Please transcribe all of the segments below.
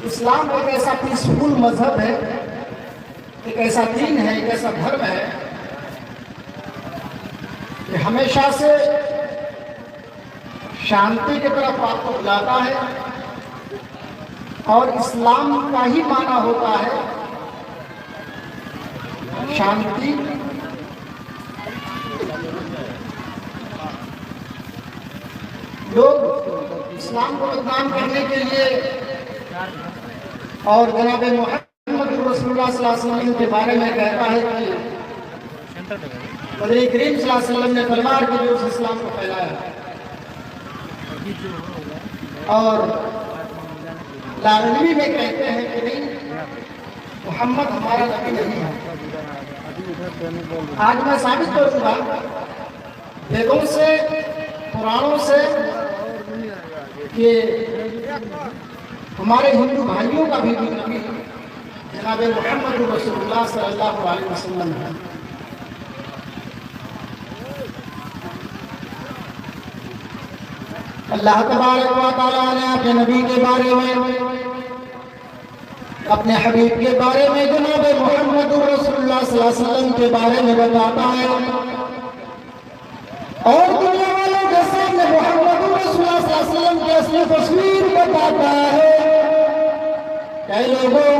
इस्लाम एक ऐसा पीसफुल मजहब है, एक ऐसा दीन है, एक ऐसा धर्म है कि हमेशा से शांति की तरफ आपको बुलाता है। और इस्लाम का ही माना होता है शांति, लोग इस्लाम को बदनाम करने के लिए और जनाब मोहम्मद रसूलुल्लाह सल्लल्लाहु अलैहि वसल्लम के बारे में कहता है कि नबी करीम सल्लल्लाहु अलैहि वसल्लम ने तलवार के जोर से इस्लाम को फैलाया, और लालवी में कहते हैं कि नहीं, मोहम्मद हमारा नबी नहीं है। आज मैं साबित करूंगा वेदों से, पुराणों से, कि हमारे हिंदू भाइयों का भी नबी जनाब मोहम्मद रसूलुल्लाह सल्लल्लाहु अलैहि वसल्लम है। अल्लाह तबारक व तआला ने अपने नबी के बारे में, अपने हबीब के बारे में, जनाब मोहम्मद रसूलुल्लाह सल्लल्लाहु अलैहि वसल्लम के बारे में बताता है। और दुनिया वालों के सामने मोहम्मद रसूलुल्लाह सल्लल्लाहु अलैहि वसल्लम की असली तस्वीर बताता है। कई लोगों,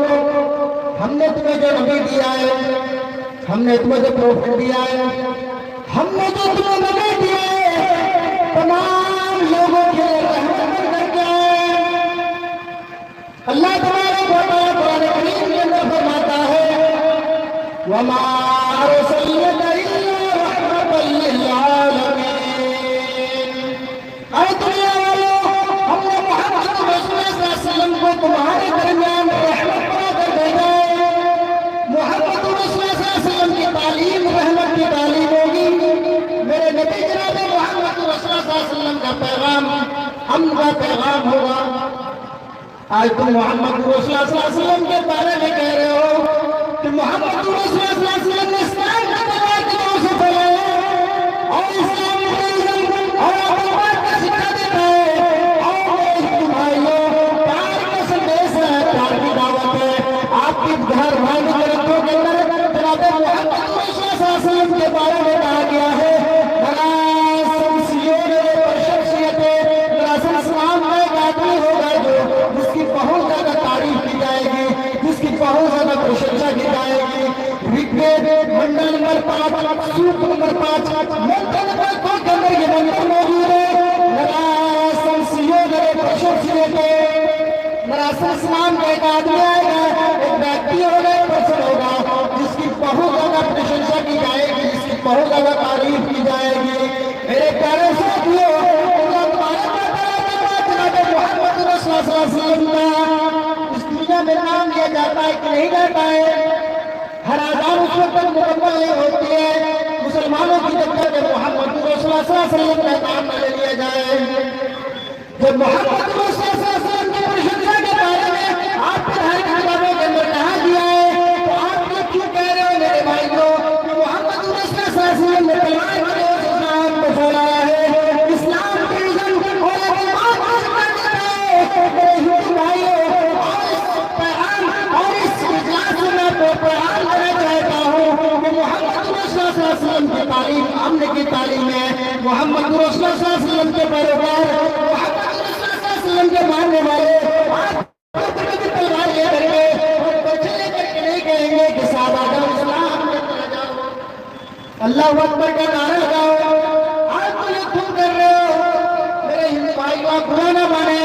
हमने तुम्हें जो नबी दिया है, हमने तुम्हें जो प्रोफेट दिया है, हमने जो तुम्हें नबी दिया है, तमाम लोगों के रहमत करके अल्लाह तबारक व तआला कुरान करीम के अंदर फरमाता है, वमा अरसलनाका इल्ला रहमतल लिल आलमीन। ऐ दुनिया वालों, हमने मोहम्मद रसूलुल्लाह सल्लल्लाहु अलैहि वसल्लम को तुम्हारे दरमियान रहमत बनाकर भेजा है। मोहम्मद रसूलुल्लाह सल्लल्लाहु अलैहि वसल्लम की तालीम रहमत की तालीम होगी। मेरे नबी जनाब मोहम्मद रसूलुल्लाह सल्लल्लाहु अलैहि वसल्लम का पैगाम अमन का पैगाम होगा। आज तुम मोहम्मद रसूलुल्लाह सल्लल्लाहु अलैहि वसल्लम के बारे में कह रहे हो कि मोहम्मद रसूलुल्लाह सल्लल्लाहु अलैहि वसल्लम ने इस्लाम का तलवार के जोर से फैलाया और इस्लाम के इज्जत और अहमियत का शिक्षा देता है। और हिंदू भाइयों, प्यार का संदेश है, प्यार की दावत है। आपके घर भाई ग्रंथों के अंदर जनाब मोहम्मद रसूलुल्लाह सल्लल्लाहु अलैहि वसल्लम के बारे में कहा गया है, बहुत ज्यादा तारीफ की जाएगी, जिसकी बहुत ज्यादा प्रशंसा की जाएगी। ऋग्वेद मंडल नंबर 5 सूक्त नंबर 5 मंत्र नंबर 2 के अंदर ये मंत्र मौजूद है। इस्लाम का एक आदमी आएगा, एक व्यक्ति होगा, एक पर्सन होगा, जिसकी बहुत ज्यादा प्रशंसा की जाएगी, जिसकी बहुत ज्यादा तारीफ की जाएगी। मेरे प्यारे साथियों, इस दुनिया में नाम लिया जाता है कि नहीं जाता है, हर आजाद उस वक्त मुकम्मल नहीं होती है मुसलमानों की, जब तक मोहम्मद रसूलुल्लाह सल्लल्लाहु अलैहि वसल्लम का नाम न ले लिया जाए। जब मोहम्मद रसूलुल्लाह सल्लल्लाहु अलैहि वसल्लम की प्रशंसा के बारे में आपके हर किताबों के अंदर कहा गया है, तो आप लोग क्यों कह रहे हो मेरे भाइयों कि मोहम्मद रसूलुल्लाह सल्लल्लाहु अलैहि वसल्लम ने तलवार के जोर से इस्लाम को फैलाया है? इस्लाम की इज्जत और हिंदू भाइयों, और इस इजलास में मैं पैगाम देना चाहता हूँ कि मोहम्मद रसूलुल्लाह सल्लल्लाहु अलैहि वसल्लम की तालीम अमन की तालीम है। मोहम्मद रसूलुल्लाह सल्लल्लाहु अलैहि वसल्लम के पैरोकार, मोहम्मद रसूलुल्लाह सल्लल्लाहु अलैहि वसल्लम के मानने वाले तलवार ले करके और पर्चे लेकर के नहीं कहेंगे कि साहब आ जाओ इस्लाम में चले जाओ, अल्लाह अकबर का नारा लगाओ। आज तो ये तुम कर रहे हो मेरे हिंदू भाई को, आप बुरा ना माने।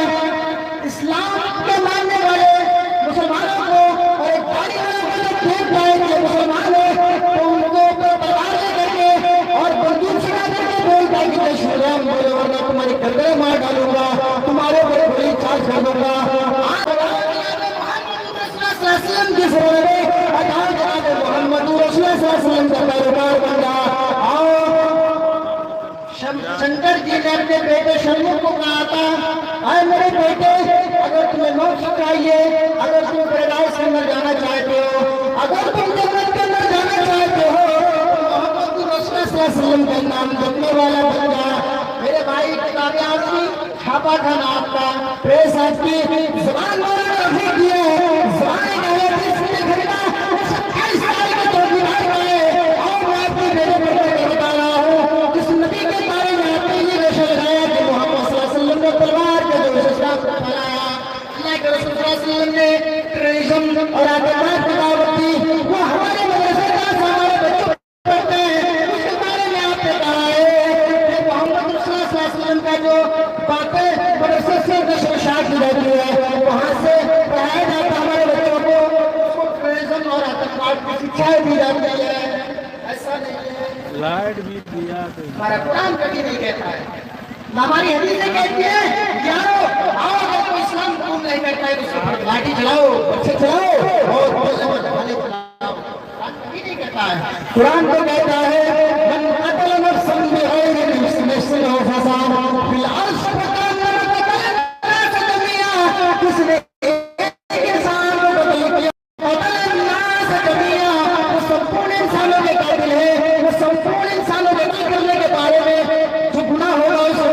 इस्लाम के मानने वाले मुसलमानों को और एक गाड़ी वाले को देख पाएंगे मुसलमान है तो उनको तलवार लेकर के और बंदूक चला करके बोलता है कि जय श्री राम बोलो, वरना तुम्हारी गर्दनें मार डालूंगा, तुम्हारे बड़े बड़ी चार्ज कर दूंगा। जिस मोहम्मद रसूलुल्लाह का पैरोकार बन रहा। शंकर जी ने अपने बेटे शंभू को कहा था, आए मेरे बेटे, अगर तुम्हें मोक्ष चाहिए, अगर तुम पैराडाइज के अंदर जाना चाहते हो, अगर तुम जन्नत के अंदर जाना चाहते हो, तो मोहम्मद रसूलुल्लाह सल्लल्लाहु अलैहि वसल्लम का नाम जपने वाला बन जा। मेरे भाई किताबें आपकी, छापा खाना आपका, प्रेस आपकी, जुबान वाला दिया के रसूल सल्लल्लाहु अलैहि वसल्लम ने ट्रेडिशन और आदत की दावत दी, वो हमारे मदरसे का हमारे बच्चों पढ़ते हैं, उसके बारे में आपने कहा है कि मोहम्मद सल्लल्लाहु अलैहि वसल्लम का जो बातें मदरसे से नशर शाह की जाती है, वहाँ से पढ़ाया जाता हमारे बच्चों को, उसको ट्रेडिशन और आतंकवाद की शिक्षाएं दी जाती है। ऐसा नहीं है, लाइट भी दिया तो हमारा कुरान कभी नहीं कहता है, हमारी हदीसें कहती है यारो आओ, अगर कोई इस्लाम कबूल नहीं करता है तो उसके ऊपर लाठी चलाओ, बच्चे चलाओ और बोले भले चलाओ। कुरान कभी नहीं कहता है, कुरान तो कहता है मन कतल नफ्सन बिगैर नफ्सिन औ फसाद फिल अर्श फकान नास जमिया, किसने एक इंसान को कत्ल किया, कतल नास जमिया, वो संपूर्ण इंसानों के कातिल है, वो संपूर्ण इंसानों के कत्ल करने के बारे में जो गुनाह होगा उसको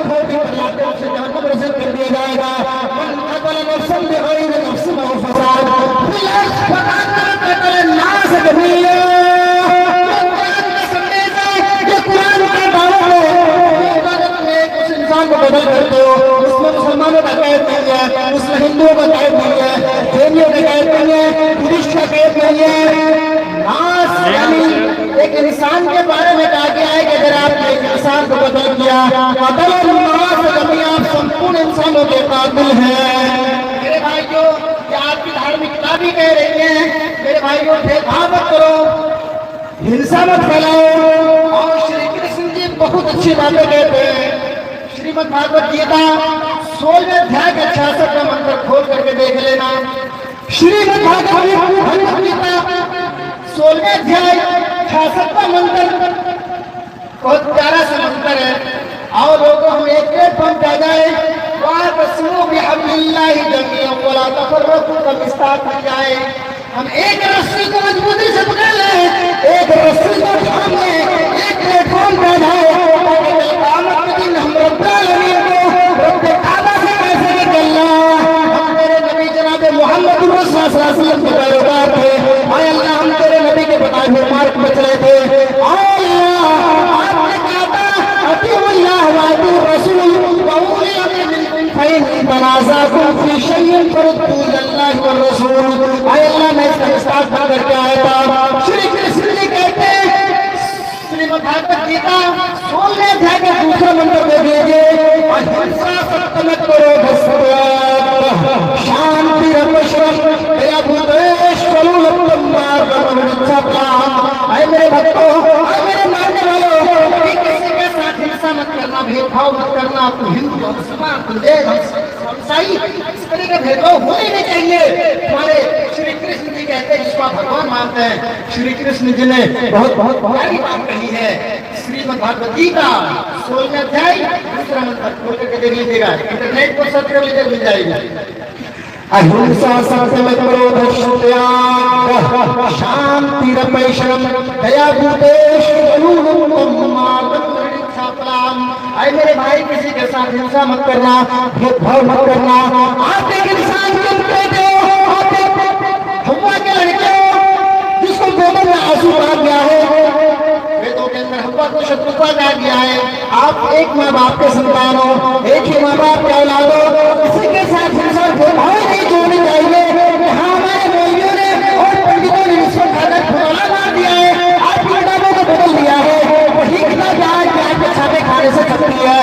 से जहन्नम रसूल कर दिया जाएगा। मन कतल नफ्सन बिगैर नफ्सिन औ फसाद फिल अर्श फकान कतल नास जमिया। को बदल करते हो, उसमें मुसलमानों का कैद नहीं है, उसमें हिंदुओं का कैद नहीं है, जैनियों का कैद नहीं है, बुद्धिस्ट का कैद नहीं है। नास यानी एक इंसान के बारे में कहा गया है कि अगर आपने एक इंसान को बदल किया, कतल नास जमीन, आप संपूर्ण इंसानों के कातिल हैं। मेरे भाइयों, ये आपकी धार्मिक किताबें कह रही है, मेरे भाइयों भेदभाव मत करो, हिंसा मत फैलाओ। और श्री कृष्ण जी बहुत अच्छी बातें कहते हैं। श्रीमद् भागवत गीता 16वें अध्याय के 66 का मंत्र खोल करके देख लेना। श्रीमद् भागवत गीता 16वें अध्याय 66 का मंत्र बहुत प्यारा सा मंत्र है। आओ लोगों, हम एक प्लेटफॉर्म पे आ जाए, वातसिमू बिहब्लिल्लाहि जमीअन वला तफर्रकू का विस्तार कर जाए। हम एक रस्सी को मजबूती से पकड़ लें, एक रस्सी को थाम लें, एक प्लेटफॉर्म पे आ जाए, क़यामत के दिन हम रब्बुल आलमीन को रब्बे काबा से कैसे निकलना। हम तेरे नबी जनाब मोहम्मद सल्लल्लाहु अलैहि वसल्लम के पैरोकार थे, आए अल्लाह हम तेरे नबी के बताए हुए मार्ग पर चले थे। आए अल्लाह, आपने कहा था अतीउल्लाह व अतीउर रसूल व उली अम्रि मिनकुम फइन तनाज़अतुम फी शैइन फरुद्दूहु इलल्लाहि व रसूल। आए अल्लाह, मैं इसका विस्तार करके आया था। श्री कृष्ण जी कहते हैं श्रीमद् भागवत गीता 16वें अध्याय के दूसरा मंत्र को दीजिए, अहिंसा सत्य मत करो शांति दया भूतेश आए मेरे भक्तों, आए मेरे मानने वालों, किसी के साथ हिंसा मत करना, भेदभाव मत करना। तुम हिंदू हो, मुसलमान, तुम जैन हो, ईसाई, इस तरह का भेदभाव होने नहीं चाहिए। हमारे श्री कृष्ण जी कहते हैं, जिसको आप भगवान मानते हैं, श्री कृष्ण जी ने बहुत बहुत प्यारी बात कही है। श्रीमद् भागवत गीता 16वें अध्याय दूसरा मंत्र खोल करके देख लीजिएगा, इंटरनेट पर सर्च कर लीजिए, मिल जाएगी। अहिंसा सत्यम क्रोध त्याग शांति रमेशम दया भूतेश आए मेरे भाई, किसी के साथ हिंसा मत करना, भेदभाव मत करना। आप एक इंसान को कहते हो, हवा के लड़के जिसको गोबर में आंसू आ गया है, वेदों के अंदर हवा को शत्रुता कहा गया है। आप एक माँ बाप के संतान हो, एक ही माँ बाप के औलाद हो, किसी के साथ हिंसा भेदभाव नहीं जोड़नी चाहिए। हाँ, हमारे मौलवियों ने और पंडितों ने रिश्वत खाकर घोटाला मार दिया है, आपकी किताबों को बदल दिया है। वही किताब आज के छापे खाने से छपती है,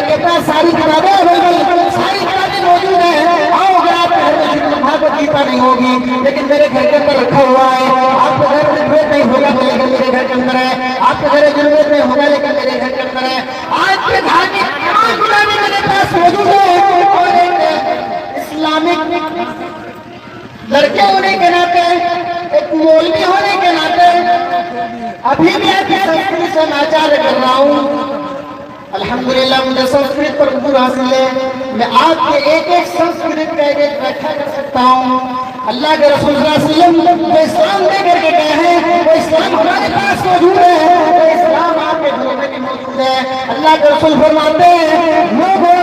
के पास सारी किताबें अवेलेबल, सारी किताबें मौजूद है। आओ, अगर आपके घर में श्रीमद् भागवत गीता नहीं होगी, लेकिन मेरे घर के अंदर रखा हुआ है, आपके घर में जरूरत नहीं होगा, मेरे घर के अंदर है, आपके घर में जरूरत नहीं होगा, लेकिन मेरे घर के अंदर है। आज के धार्मिक मेरे पास मौजूद है, और एक इस्लामिक लड़के होने के नाते, एक मौलवी होने के नाते अभी भी आपकी संस्कृति से आचार्य कर रहा हूँ। अल्हम्दुलिल्लाह, मुझे संस्कृत पर गुरु हासिल है। मैं आपके एक एक संस्कृत का एक एक व्याख्या कर सकता हूँ। अल्लाह के रसूल सल्लल्लाहु अलैहि वसल्लम जो इस्लाम दे करके गए हैं, वो इस्लाम हमारे पास मौजूद है, वो इस्लाम आपके घरों में भी मौजूद है। अल्लाह के रसूल फरमाते हैं, लोगों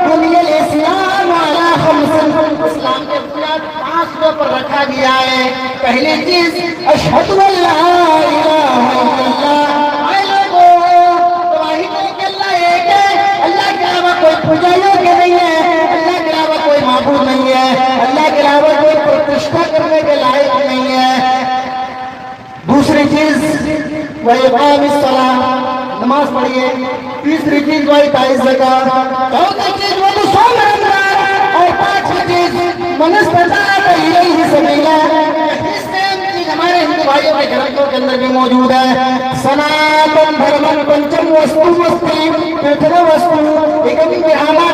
बुनियल इस्लाम अला खम्सिन, इस्लाम के बुनियाद 5 पर रखा गया है। पहली चीज अशहदु अल्ला इलाहा इल्लल्लाह, अल्लाह के अलावा कोई पुजारी नहीं है, अल्लाह के अलावा कोई माबूद नहीं है। अलावा कोई प्रतिष्ठा करने के लायक नहीं है। दूसरी चीज वही नमाज पढ़िए। तीसरी चीज वही ताइज ज़कात। चौथी चीज वो तो सोम रमजान। और पांचवी चीज मनस्तता इलैहि सबीला। हमारे हिंदू भाइयों के ग्रंथों के अंदर भी मौजूद है। सनातन धर्मं पंचम वस्तु मस्ति प्रथम वस्तु एकम विहाना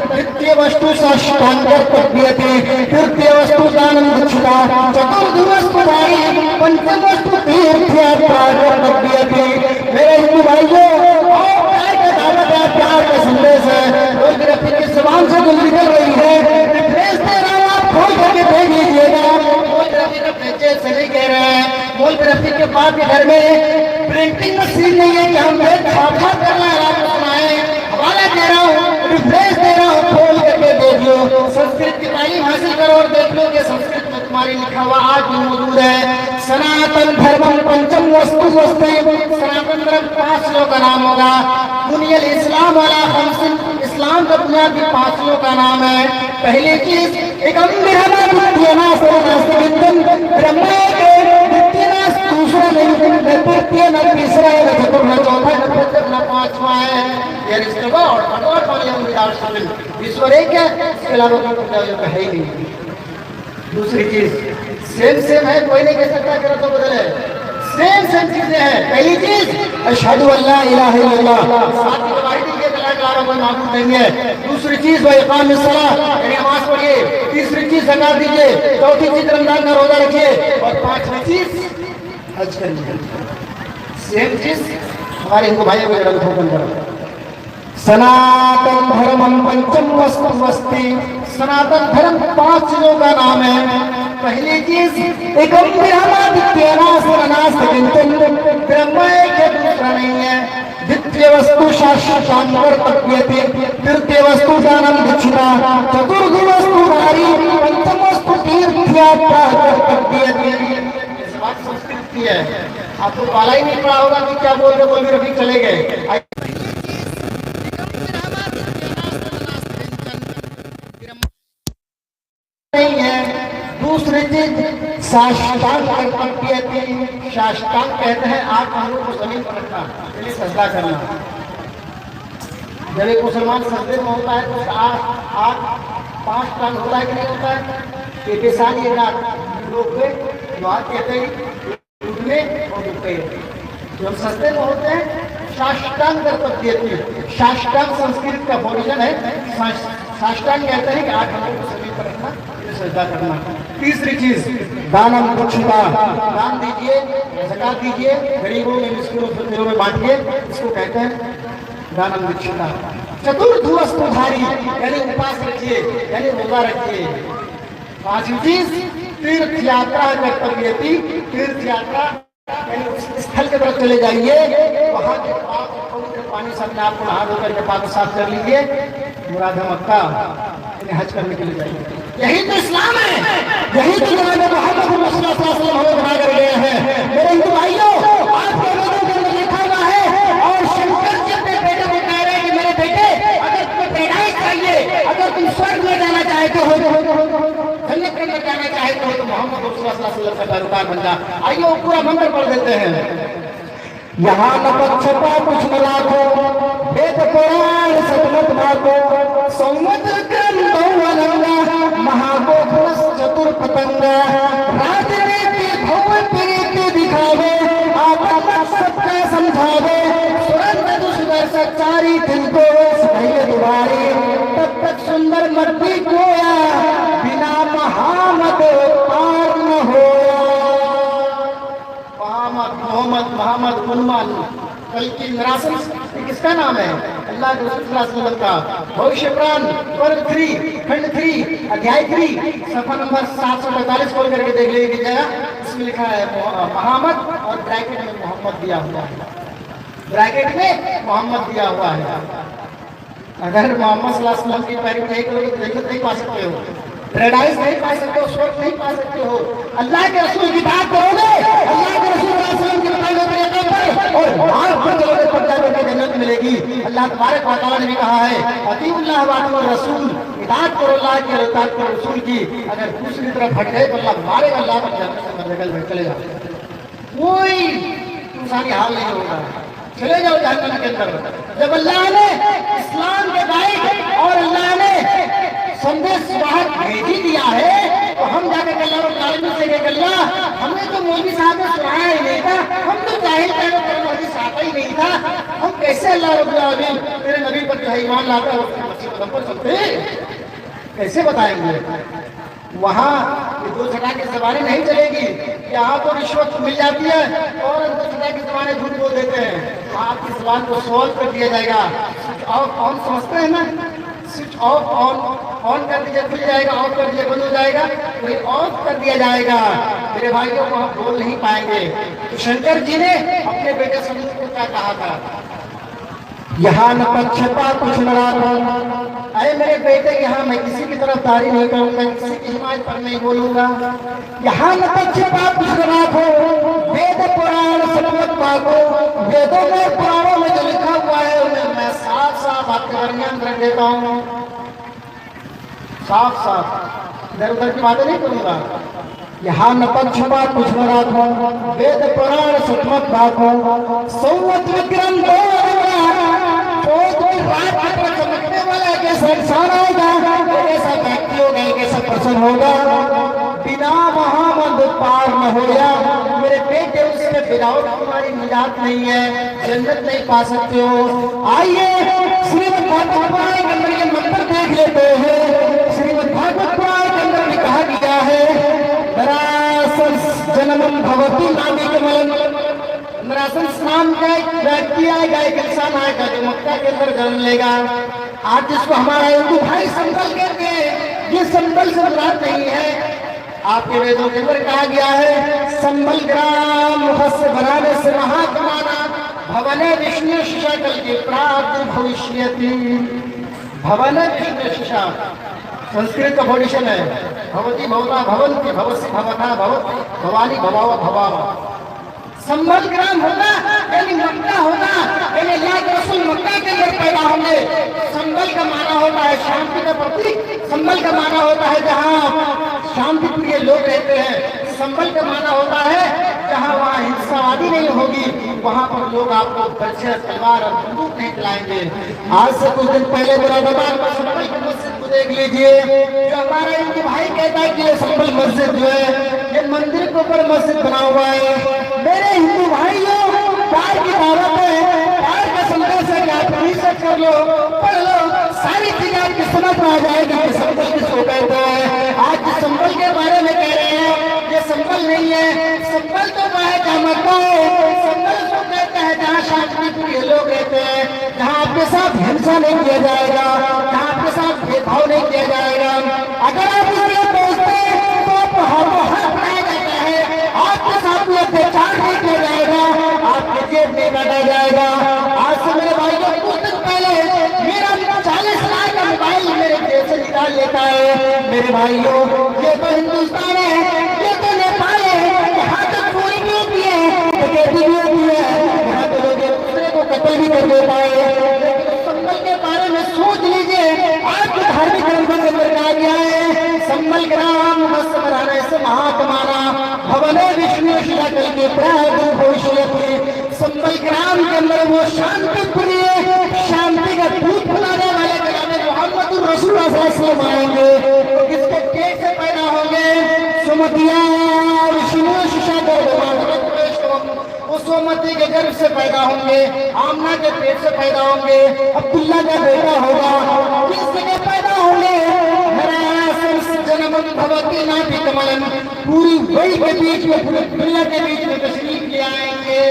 द्वितीय वस्तु साष्टांगर तद्यते तृतीय वस्तु दानं दक्षिणा चतुर्थ वस्तु दारी पंचम वस्तु तीर्थयात्रा तद्यते। मेरे हिंदू भाइयों प्यार का संदेश है और ग्रफी की जबान से जो निकल रही है भेज दे रहा हूं, आप खोल करके भेज दीजिएगा। से नहीं कह रहे हैं मोल रफी के बाद के घर में प्रिंटिंग मशीन नहीं है कि हम छापा करना है। हवाला दे रहा हूँ, रिफ्रेश दे रहा हूँ, खोल करके देख लो। संस्कृत की तालीम हासिल करो और देख लो कि संस्कृत में तुम्हारी लिखा हुआ आज भी मौजूद है। सनातन धर्मं पंचम वस्तु वस्तु। सनातन धर्म 5 लोगों का नाम होगा। बुनियल इस्लाम वाला खमसिन, इस्लाम का बुनियादी 5 लोगों का नाम है। पहली चीज एक दूसरा नहीं तीसरा है चौथा पांचवा है। ईश्वर एक है, इसके अलावा है ही नहीं। दूसरी चीज सेम है, कोई नहीं कह सकता कि तो बदले। सेम चीजें हैं। पहली चीज अशहदु अल्ला इलाहा इल्लल्लाह, कोई माबूद नहीं है। दूसरी चीज वह इकाम सलाह, नमाज पढ़िए। तीसरी चीज ज़कात दीजिए। चौथी चीज रमजान का रोजा रखिए। और पांचवी चीज हज करिए। सेम चीज हमारे हिंदू भाइयों के ग्रंथों के अंदर। सनातन धर्मं पंचम वस्तु वस्ति। सनातन धर्म 5 चीजों का नाम है। पहली चीज एकम ब्रह्म एक है, दूसरा नहीं है। द्वितीय वस्तु शाश्वतांवर तद्यते तृतीय वस्तु दानं दक्षिणा चतुर्थ वस्तु नारी पंचम वस्तु तीर्थयात्रा तद्यते। इस बात संस्कृत की है, आपको पाला ही नहीं पड़ा होगा कि क्या बोल रहे बोल रहे अभी चले गए। नहीं है। दूसरी चीज साष्टांग कर्तव्य। साष्टांग कहते हैं आप पैरों को जमीन पर रखना, यानी सजदा करना। जब एक मुसलमान सजदे में होता है तो आठ 5 टांग होता है कि नहीं होता है? ये पेशानी एक लोग जो हाथ कहते हैं टूटने और रुकते। जब सजदे में होते हैं साष्टांग कर्तव्य। साष्टांग संस्कृत का ओरिजिन है। साष्टांग कहते हैं कि 8 पैरों को जमीन पर रखना, सजदा करना। तीसरी चीज दानम दक्षिणा, दान दीजिए, ज़कात दीजिए, गरीबों में मिस्किनों फकीरों में बांटिए, इसको कहते हैं दानम दक्षिणा। चतुर्थ वस्तुधारी यानी उपवास रखिए, यानी रोजा रखिए। पांचवी चीज तीर्थ यात्रा कर्तव्य। तीर्थ यात्रा यानी उस स्थल की तरफ चले जाइए, वहां के पानी से अपने आप को नहा धोकर के पाक साफ कर लीजिए। मुराद है मक्का, हज करने के लिए जाइए। यही तो इस्लाम है, यही तो जनाब मोहम्मद रसूलुल्लाह सल्लल्लाहु अलैहि वसल्लम हमें बना कर गए हैं। मेरे हिंदू भाइयों, आपके वेदों के अंदर लिखा हुआ है और शंकर जी अपने बेटे को कह रहे हैं कि मेरे बेटे अगर तुम्हें पैदाइश चाहिए, अगर तुम स्वर्ग में जाना चाहते हो, जन्नत के अंदर जाना चाहते हो तो मोहम्मद रसूलुल्लाह सल्लल्लाहु अलैहि वसल्लम का पैरोकार बन जा। आइए वो पूरा मंत्र पढ़ देते हैं। यहाँ न पक्षपा कुछ न लाखो, वेद पुराण सतमत माको, सौमद्र क्रम बहुअनंगा, महागोखलस चतुर पतंगा, राजनीति भवन प्रीति दिखावे, आपका सबका समझावे, सुरंग दुष्दर्शक चारी तिनको सही दुबारी, तब तक सुंदर मर्दी कोया, बिना महामद पार न होया। मोहम्मद उन्मान कल की निरासन किसका नाम है? अल्लाह के रसूल सल्लल्लाहु अलैहि वसल्लम का। भविष्य पुराण वर्ग 3 खंड 3 अध्याय 3 सफा नंबर 745 खोल करके देख लीजिएगा। इसमें लिखा है मोहम्मद और ब्रैकेट में मोहम्मद दिया हुआ है। ब्रैकेट में मोहम्मद दिया हुआ है। अगर मोहम्मद सल्लल्लाहु अलैहि वसल्लम की पैरवी नहीं करोगे तो जन्नत नहीं पा सकते हो, पैराडाइज नहीं पा सकते हो, स्वर्ग नहीं पा सकते हो। अल्लाह के रसूल की बात करोगे, अल्लाह के रसूल सल्लल्लाहु अलैहि वसल्लम के बताए हुए तरीके पर और मार्ग पर चलोगे तब जाकर के जन्नत मिलेगी। अल्लाह तबारक व तआला ने भी कहा है अतीउल्लाह व अतीउर रसूल इताअत करो अल्लाह की और इताअत करो रसूल की। अगर दूसरी तरफ हट गए तो अल्लाह मारेगा, अल्लाह पर जहन्नम में चलेगा, कोई इंसानी हाल नहीं होगा, चले जाओ जहन्नम के अंदर। जब अल्लाह ने इस्लाम के गाइड और अल्लाह ने संदेश बाहर भेज ही दिया है तो हम जाकर अल्लाह रब्बुल आलमीन से कहेंगे अल्लाह हमें तो मौलवी साहब ने सुनाया ही नहीं था, हम तो जाहिल थे, मौलवी साहब ही नहीं था, हम कैसे अल्लाह रब्बुल आलमीन तेरे नबी पर जो है ईमान लाकर उसकी मस्जिद कदम पर चलते हैं, कैसे बताएंगे? वहाँ ये दो छटा की जबानें नहीं चलेगी। यहाँ तो रिश्वत मिल जाती है और दो छटा की जबानें झूठ बोल देते हैं। आपकी जबान को सॉल्व कर दिया जाएगा। स्विच ऑफ ऑन समझते हैं ना, स्विच ऑफ ऑन कर दीजिए खुल जाएगा, ऑफ कर दीजिए बंद हो जाएगा, वही ऑफ कर दिया जाएगा। मेरे भाइयों को हम बोल नहीं पाएंगे। तो शंकर जी ने अपने बेटे समुद्र को क्या कहा था, यहाँ न पक्षपात कुछ न राखो, अरे मेरे बेटे यहाँ मैं किसी की तरफदारी नहीं करूंगा, किसी की हिमायत पर नहीं बोलूंगा। यहाँ न पक्षपात कुछ न राखो, वेद पुराण सतमत पाको, वेदों में पुराणों में जो लिखा हुआ है उन्हें मैं साफ साफ आपके वर्णन कर देता हूँ, साफ साफ इधर उधर की बातें नहीं करूंगा। यहाँ न पक्षपात कुछ न राखो, वेद पुराण सतमत पाको, संवत विक्रम चमकने वाला एक ऐसा इंसान होगा, एक ऐसा व्यक्ति होगा, एक ऐसा पर्सन होगा, बिना महामंद पार न होया। मेरे बेटे उससे विदाउट तुम्हारी निजात नहीं है, जन्नत नहीं पा सकते हो। आइए श्रीमद् भागवत पुराण के अंदर ये मंत्र देख लेते हैं। श्रीमद् भागवत पुराण के अंदर भी कहा गया है नरासंस जन्मं भवति नाभिकमलं, नरासंस नाम का एक व्यक्ति आएगा, एक इंसान आएगा जो मक्का के अंदर जन्म लेगा। आज जिसको हमारा हिंदू भाई संबल कहते हैं, ये संबल से मुराद नहीं है। आपके वेदों के अंदर कहा गया है संबल ग्राम मुखस्य बनाने से महात्माना भवने विष्णु शिशा कल की प्राप्त भविष्यति। भवने विष्णु शिशा संस्कृत का फाउंडेशन है। भवती भवता भवंती भवसी भवता भवती भवानी भवावा भवावा। संबल ग्राम होगा यानी मक्का होगा, यानी अल्लाह के रसूल मक्का के अंदर पैदा होंगे। संबल का माना होता है शांति का प्रतीक, संबल का माना होता है जहाँ शांति प्रिय लोग रहते हैं। संबल का माना होता है जहाँ वहाँ हिंसा आदि नहीं होगी, वहाँ पर लोग आपको बच्चे तलवार और बंदूक नहीं चलाएंगे। आज से कुछ दिन पहले मुरादाबाद में संबल की मस्जिद को देख लीजिए, जो हमारा हिंदू भाई कहता है कि ये संबल मस्जिद जो है ये मंदिर के ऊपर मस्जिद बना हुआ है। मेरे हिंदू भाइयों प्यार की दावत है, प्यार का संदेश है कि आप रिसर्च कर लो, पढ़ लो, सारी चीजें आपकी समझ में आ जाएगी कि संबल किसको कहते हैं। आज जिस संबल के बारे में कह रहे हैं ये संबल नहीं है, संबल तो वह है जहाँ मक्का है, संबल उसको कहते हैं जहाँ शांति प्रिय लोग रहते हैं, जहाँ आपके साथ हिंसा नहीं किया जाएगा, जहाँ आपके साथ भेदभाव नहीं किया जाएगा। अगर आप इसलिए पहुंचते हैं तो आपको हर बनाया जाता है, आपके साथ में अत्याचार नहीं किया जाएगा, आपके जेब में काटा जाएगा। आज से मेरे भाई को कुछ दिन पहले मेरा 40 लाख का मोबाइल मेरे जेब से निकाल लेता है। मेरे भाइयों ये तो हिंदुस्तान है, ये तो नेपाल है, यहाँ तो चोरी भी होती है, डकैती भी होती है, यहाँ तो लोग एक दूसरे को कत्ल भी कर देता है। संबल के बारे में सोच लीजिए, आपके धार्मिक ग्रंथों के अंदर कहा गया है संबल ग्राम मस्त बनाने से महात्माना भवने विष्णु शिला कल के प्रादुर् भविष्यति। संबल ग्राम के अंदर वो शांति प्रिय शांति का दूत बनाने वाले कलामे मोहम्मद रसूलुल्लाह सल्लल्लाहु अलैहि वसल्लम आएंगे। तो किसके पेट से पैदा होंगे? सुमतिया विष्णु शिशा वो सोमती के गर्भ से पैदा होंगे, आमना के पेट से पैदा होंगे, अब्दुल्ला का बेटा होगा। किस जगह पैदा होंगे? जन्म भगवती नाभि कमलन, पूरी वही के बीच में, पूरे दुनिया के बीच में तशरीफ ले आएंगे।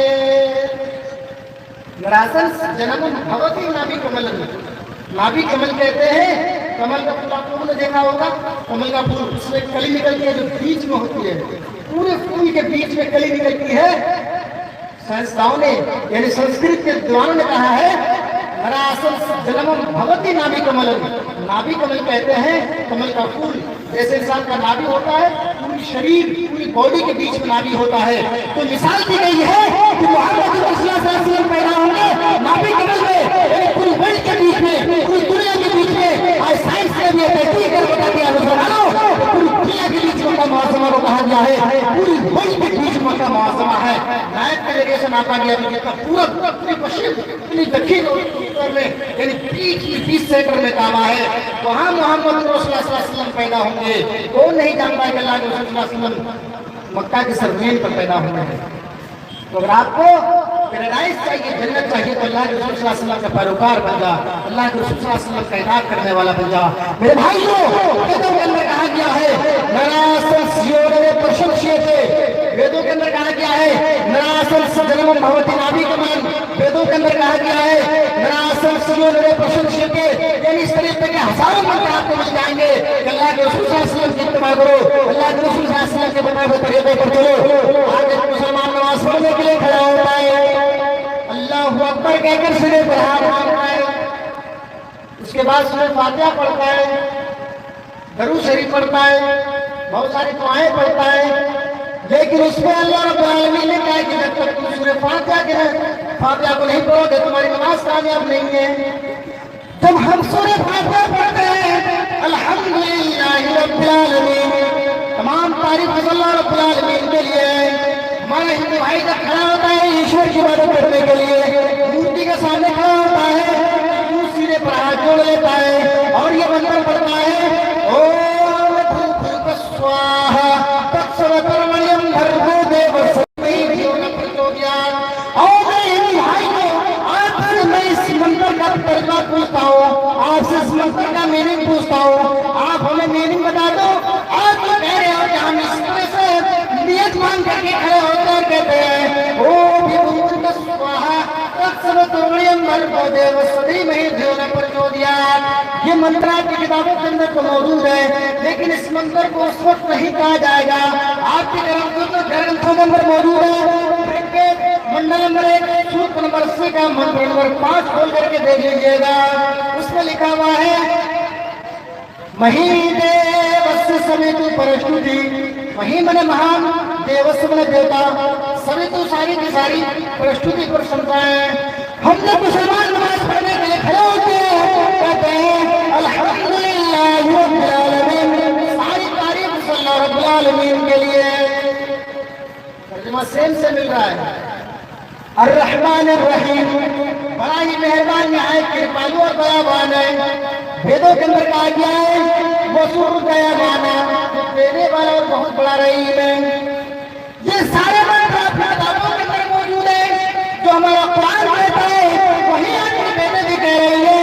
नरासन जन्म भगवती नाभि कमलन, नाभि कमल कहते हैं। कमल का फूल आप लोगों ने देखा होगा, कमल का फूल उसमें कली निकलती है जो बीच में होती है, पूरे फूल के बीच में कली निकलती है। संस्थाओं ने यानी संस्कृत के विद्वानों ने कहा है नरासन जन्मम भगवती नाभि कमलन। नाभि कमल कहते हैं कमल का फूल, जैसे इंसान का नाभि होता है, पूरी शरीर पूरी बॉडी के बीच में नाभि होता है। तो मिसाल दी गई है कि मोहम्मद रसूलुल्लाह सल्लल्लाहु अलैहि वसल्लम पैदा होंगे नाभि कमल में, पूरी वर्ल्ड के बीच में, पूरी दुनिया के बीच में आज साइंस ने भी तहकीक कर बता दिया मुसलमानों, पूरी दुनिया के बीच मक्का मुअज़्ज़मा को कहा गया है, पूरी वर्ल्ड के बीच मक्का मुअज़्ज़मा है। नायब डेलीगेशन आता गया पूरा पूरी पश्चिम पूरी दक्षिण में यानी 20 एकड़ में काबा है, वहाँ मोहम्मद रसूलुल्लाह सल्लल्लाहु अलैहि वसल्लम पैदा होंगे। कौन नहीं जानता कि अल्लाह के रसूल सल्लल्लाहु अलैहि वसल्लम मक्का के सरजमीन पर पैदा हुए हैं। तो अगर आपको पैराडाइज चाहिए, जन्नत चाहिए, तो अल्लाह के रसूल सल्लल्लाहु अलैहि वसल्लम का पैरोकार बन जा, अल्लाह के रसूल सल्लल्लाहु अलैहि वसल्लम का इताअत करने वाला बन जा। मेरे भाइयों, वेदों के अंदर कहा गया है नरासल सियोरे प्रशंसियते, वेदों के अंदर कहा गया है नरासल सजनम भवति नाभिकमन, वेदों के अंदर कहा गया है नरासल सियोरे प्रशंसियते, यानी इस तरीके के हजारों मंत्र आपको मिल जाएंगे। अल्लाह के रसूल सल्लल्लाहु अलैहि वसल्लम की इत्तिबा करो, अल्लाह के रसूल सल्लल्लाहु अलैहि वसल्लम के बताए हुए तरीके पर चलो। आज एक मुसलमान नमाज पढ़ने के लिए खड़ा होता है, अल्लाहू अकबर कहकर सिरे पर हाथ मारता है, उसके बाद सूरह फातिहा पढ़ता है, दरूद शरीफ पढ़ता है, बहुत सारी दुआएं पढ़ता है, लेकिन उसमें अल्लाह रब्बुल आलमीन ने कहा कि जब तक तुम सूरह फातिहा को नहीं पढ़ोगे तुम्हारी नमाज कामयाब नहीं है। जब हम सूरह फातिहा पढ़ते हैं अल्हम्दुलिल्लाहि रब्बिल आलमीन, तमाम तारीफ अल्लाह रब्बुल आलमीन के लिए। हमारा हिंदू भाई जब खड़ा होता है ईश्वर की इबादत करने के लिए, मूर्ति के सामने खड़ा होता है, मुंह सीने पर हाथ जोड़ लेता है और ये मंत्र पढ़ता है ओम भूर्भुवः स्वाहा तत्सवितुर्वरेण्यं भर्गो देवस्य धीमहि धियो न प्रचोदयात्। और हिंदू भाई को आपसे मैं इस मंत्र का तर्जुमा पूछता हूँ, आपसे इस मंत्र का मीनिंग पूछता हूँ, आप हमें मीनिंग बता दो। आप तो कह रहे हो कि हम इस तरह से नियत मान करके खड़े होकर कहते हैं ओम भूर्भुवः स्वाहा तत्सवितुर्वरेण्यं भर्गो देवस्य धीमहि धियो न प्रचोदयात्। ये मंत्र आपकी किताबों के अंदर तो मौजूद है, लेकिन इस मंत्र को उस वक्त नहीं कहा जाएगा। आपके ग्रंथों के अंदर मौजूद है, मंडल नंबर 1 सूत्र नंबर 80 का मंत्र नंबर 5 खोल करके देख लीजिएगा, उसमें लिखा हुआ है मही देवस्य सवितु परस्तुति, मही मने महान, देवस्य मने देवता, सवितु सारी की सारी, परस्तुति प्रशंसा है। हम जब मुसलमान नमाज पढ़ने के लिए खड़े होते हैं कहते हैं अल्हम्दुलिल्लाहि रब्बिल आलमीन, सारी तारीफ अल्लाह रब्बुल आलमीन के लिए। तर्जुमा सेम से मिल रहा है अर्रहमान अर्रहीम, बड़ा ही मेहरबान निहायत कृपालु और दयावान है। वेदों के अंदर कहा गया है वसूर दयावान, देने वाला और बहुत बड़ा रहीम है। ये सारे मंत्र आपकी किताबों के अंदर मौजूद है, जो हमारा कुरान कहता है वही आपकी वेदें भी कह रही है।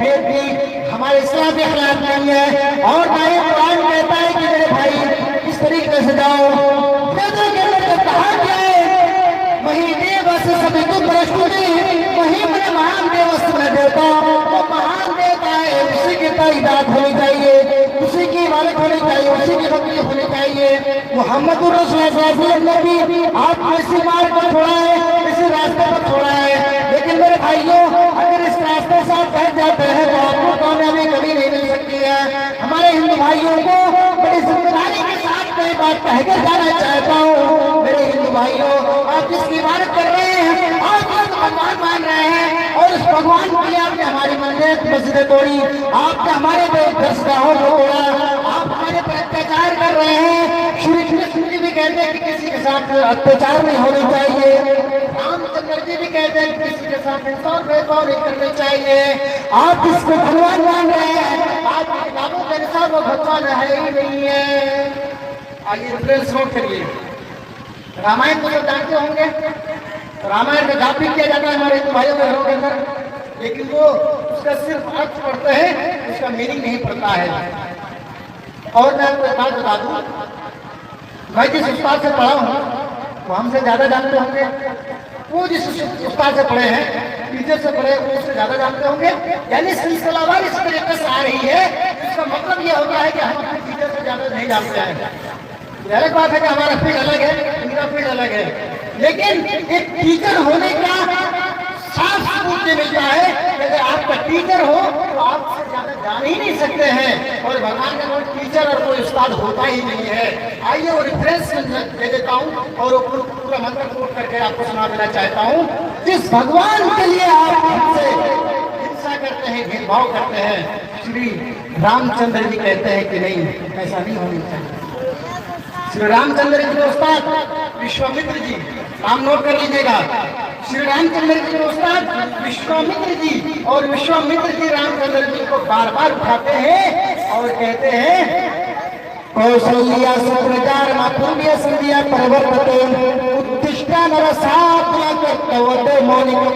वेद भी हमारे इस्लाम के खिलाफ नहीं है, और ना ही कुरान कहता है कि मेरे भाई इस तरीके से जाओ। वेदों के अंदर जब कहा गया है वही देवस्य सवितु परस्तुति, वही मेरे महान देवस्य में देवता, वो महान देवता है, उसी की इबादत होनी चाहिए, उसी की इबादत होनी चाहिए, उसी की भक्ति होनी चाहिए। मोहम्मद रसूलुल्लाह सल्लल्लाहु अलैहि वसल्लम ने भी आपको इसी मार्ग पर छोड़ा है, इसी रास्ते पर छोड़ा है। लेकिन मेरे भाइयों, अगर इस रास्ते से आप बैठ जाते हैं तो आपको कामयाबी कभी नहीं मिल सकती है। हमारे हिंदू भाइयों को बड़ी जिम्मेदारी के साथ मैं बात कहकर जाना चाहता हूँ, मेरे हिंदू भाइयों, आप जिसकी इबादत कर रहे हैं, आप भगवान मान रहे हैं, और उस भगवान के लिए आपने हमारी मस्जिदें तोड़ी, आपने हमारे दरगाहों को तोड़ा, आप हमारे पर अत्याचार कर रहे हैं। श्री कृष्ण भी कहते हैं कि किसी के साथ अत्याचार नहीं होना चाहिए, रामचंद्र जी भी कहते हैं कि किसी के साथ इंसान भेदभाव नहीं करना चाहिए। आप इसको भगवान मान रहे हैं, आपकी किताबों के अनुसार वो भगवान है ही नहीं है। आइए रेफरेंस नोट करिए, रामायण को लोग जानते होंगे, रामायण का जाप भी किया जाता है हमारे भाइयों के घरों के अंदर, लेकिन वो उसका सिर्फ अर्थ पढ़ते हैं, उसका मीनिंग नहीं पढ़ता है। और मैं आपको एक बात बता दूं, मैं जिस उस्ताद से पढ़ा हूँ वो हमसे ज्यादा जानते होंगे, वो जिस उस्ताद से पढ़े हैं, टीचर से पढ़े, वो उससे ज्यादा जानते होंगे। यानी सिलसिलावार इस तरीके से आ रही है, इसका मतलब ये होता है कि हम अपने टीचर से ज्यादा नहीं जानते हैं। अलग बात है कि हमारा फील्ड अलग है, इनका फील्ड अलग है, लेकिन एक टीचर होने का साफ सबूत ये मिलता है कि अगर आपका टीचर हो तो आपसे ज्यादा जान ही नहीं सकते हैं, और भगवान का कोई टीचर और कोई उस्ताद होता ही नहीं है। आइए वो रेफरेंस दे देता हूँ और वो पूरा मंत्र कोट करके आपको सुना देना चाहता हूँ। जिस भगवान के लिए आप हमसे करते हैं, भेदभाव करते हैं। श्री रामचंद्र जी कहते हैं कि नहीं, ऐसा नहीं होना चाहिए। श्री रामचंद्र जी के उस्ताद विश्वामित्र जी, नाम नोट कर लीजिएगा, श्री रामचंद्र जी के उस्ताद विश्वामित्र जी, और विश्वामित्र जी रामचंद्र जी को बार बार उठाते हैं और कहते हैं कौशल्या सुप्रजार मातृभ्य संध्या प्रवर्तते उत्तिष्ठा नरसात्मा कर्तव्य मौनिकम।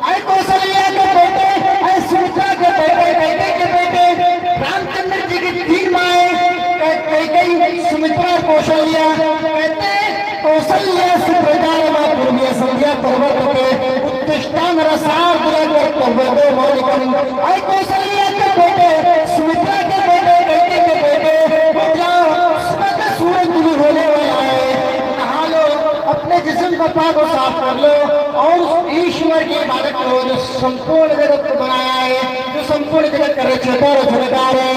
अरे कौशल्या के बेटे, अरे सुमित्रा के बेटे, कैकेयी के बेटे, रामचंद्र जी की तीन माएं कैकेयी, सुमित्रा, कौशल्या, कहते कौशल्या सुप्रजार मातृभ्य संध्या प्रवर्तते उत्तिष्ठा नरसात्मा कर्तव्य मौनिकम। अरे कौशल्या के बेटे, सुमित्रा के बेटे, कैकेयी के बेटे, सूरज गुरु होने वाला है, नहा लो, अपने जिस्म का पाक और साफ कर लो और उस ईश्वर की इबादत करो जो संपूर्ण जगत को बनाया है, जो संपूर्ण जगत का रचयिता और रचनाकार है।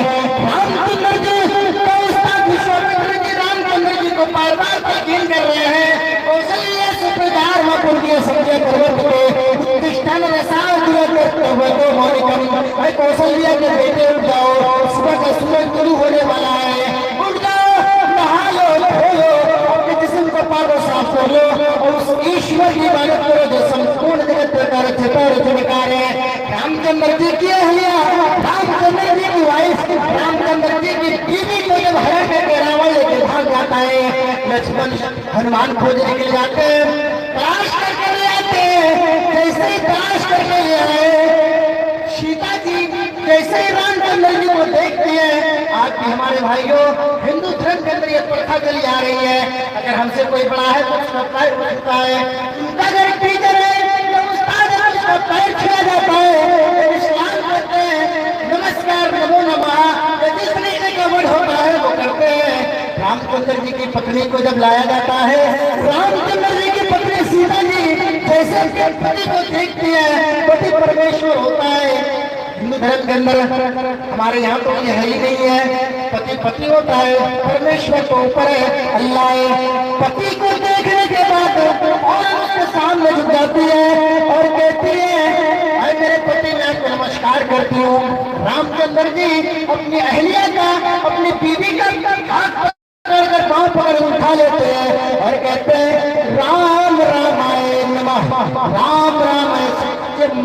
रामचंद्र जी का उस्ताद विश्वामित्र जी रामचंद्र जी को बार बार तलकीन कर रहे हैं, कौशल्या सुप्रजार मातृभ्य संध्या प्रवर्तते उत्तिष्ठा नरसात्मा कर्तव्य मौनिकम। भाई कौशल्या के बेटे उठ जाओ, सुबह का सूरज गुरु होने वाला है, उठ जाओ, नहा लो, धो लो, अपने जिस्म को पाक और साफ कर लो और उस ईश्वर की इबादत करो जो संपूर्ण जगत का रचयिता और रचनाकार है। रामचंद्र जी की अहलिया, रामचंद्र जी की वाइफ, रामचंद्र जी की बीवी को जब हरण करके रावण लेके भाग जाता है, लक्ष्मण हनुमान खोजने के लिए जाते हैं, तलाश करके ले आते हैं, जैसे ही तलाश करके ले आए, सीता जी जैसे ही रामचंद्र जी को देखती है, आज भी हमारे भाइयों हिंदू धर्म के अंदर ये प्रथा चली आ रही है, अगर हमसे कोई बड़ा है तो उसका पैर उठता है, उनका अगर टीचर है तो उस्ताद है उसका पैर छुआ जाता है, इस्लाम करते हैं नमस्कार नमो नमः, जिस तरीके का वर्ड होता है वो करते हैं। रामचंद्र जी की पत्नी को जब लाया जाता है, रामचंद्र जी की पत्नी सीता जी जैसे पति को देखती है, पति परमेश्वर होता है। हिंदू धर्म के अंदर हमारे यहाँ तो ये है ही नहीं है, पति पति होता है, परमेश्वर तो ऊपर है, अल्लाह है। पति को देखने के बाद और उसके सामने झुक जाती है और कहती है अरे मेरे पति, मैं आपको नमस्कार करती हूँ। रामचंद्र जी अपनी अहलिया का, अपनी बीवी का हाथ पकड़ पाँव पकड़ उठा लेते हैं और कहते हैं राम रामाय नमः, राम रामाय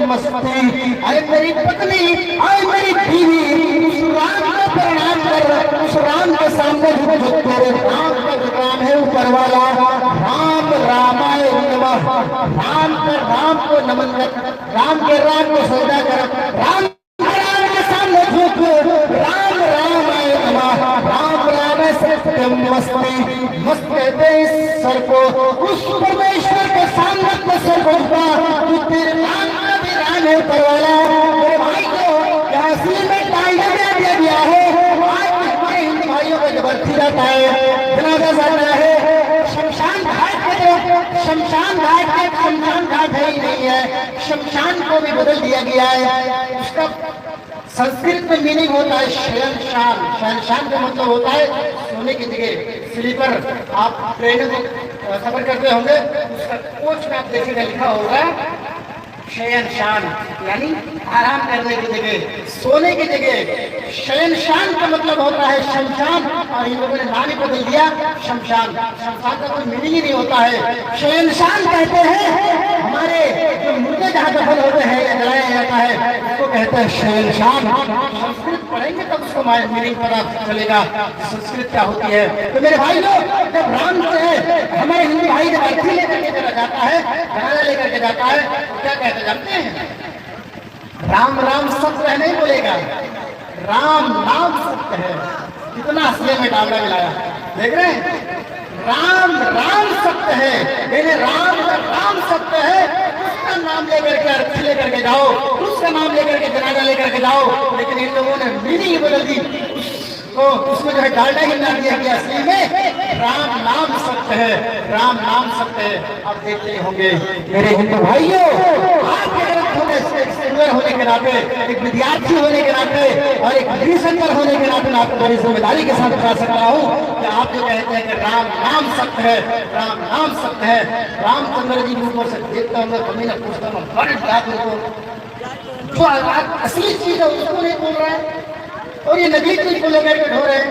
मस्ती। अरे मेरी पत्नी, अरे मेरी बीवी, उस राम को प्रणाम कर, उस राम के सामने झुक तेरे राम का जो नाम है ऊपर वाला, राम रामाय नमः, राम को नमन कर, राम के राम को सजदा कर, राम के सामने झुक, राम रामाय नमः, राम रामाय सत्यम मस्ती। मस्त कहते इस सर को उस परमेश्वर के सामने अपने सर को उठा, तेरे राम है ऊपर वाला। मेरे भाई को यहाँ असली में टाइगर दे दिया है, आज हमारे हिंदू भाइयों को जबरदस्ती जाता है, जनाजा जाता है, शमशान घाट के, शमशान घाट है ही नहीं है, शमशान को भी बदल दिया गया है। उसका संस्कृत में मीनिंग होता है शयनशान। शयनशान का मतलब होता है सोने की जगह, स्लीपर। आप ट्रेन में सफर करते होंगे, उसका कोच में आप देखेगा लिखा होगा शयनशान, यानी आराम करने की जगह, सोने की जगह। शयनशान का मतलब होता है शमशान, और इन लोगों ने नाम ही बदल दिया शमशान। शमशान का कोई मीनिंग ही नहीं होता है। शयनशान कहते हैं हमारे जो मुर्दे जहाँ दफन होते हैं या जलाया जाता है, उसको कहते हैं शयनशान। संस्कृत पढ़ेंगे तब उसको मीनिंग पता चलेगा संस्कृत क्या होती है। तो मेरे भाई लोग, जब राम से हमारे हिंदू भाई जब अर्थी लेकर के चला जाता है, जनाजा लेकर के जाता है, तो क्या कहते जानते हैं? राम राम सत्य है नहीं बोलेगा, राम नाम सत्य है। कितना असली में डालना मिलाया, देख रहे हैं? राम राम सत्य है, यानी राम सत्य है। उसका नाम लेकर के अर्थी लेकर के जाओ, उसका नाम लेकर के जनाजा लेकर के जाओ, लेकिन इन लोगों ने मीनिंग बदल दी, तो उसमें जो है डालडा ही डाल दिया कि असली में राम नाम सत्य है, राम नाम सत्य है। आप देखते होंगे मेरे हिंदू भाइयों, आपके स्टूडेंट होने के नाते, एक विद्यार्थी होने के नाते और एक रिसर्चर होने के नाते मैं आपको बड़ी जिम्मेदारी के साथ बता सकता हूँ कि आप जो कहते हैं कि राम नाम सत्य है, राम नाम सत्य है, रामचंद्र जी के ऊपर से देखता हूँ, कभी ना पूछता हूँ, बड़े जो असली चीज है उसको नहीं बोल रहा है और ये नकली चीज को लेकर के ढो रहे हैं।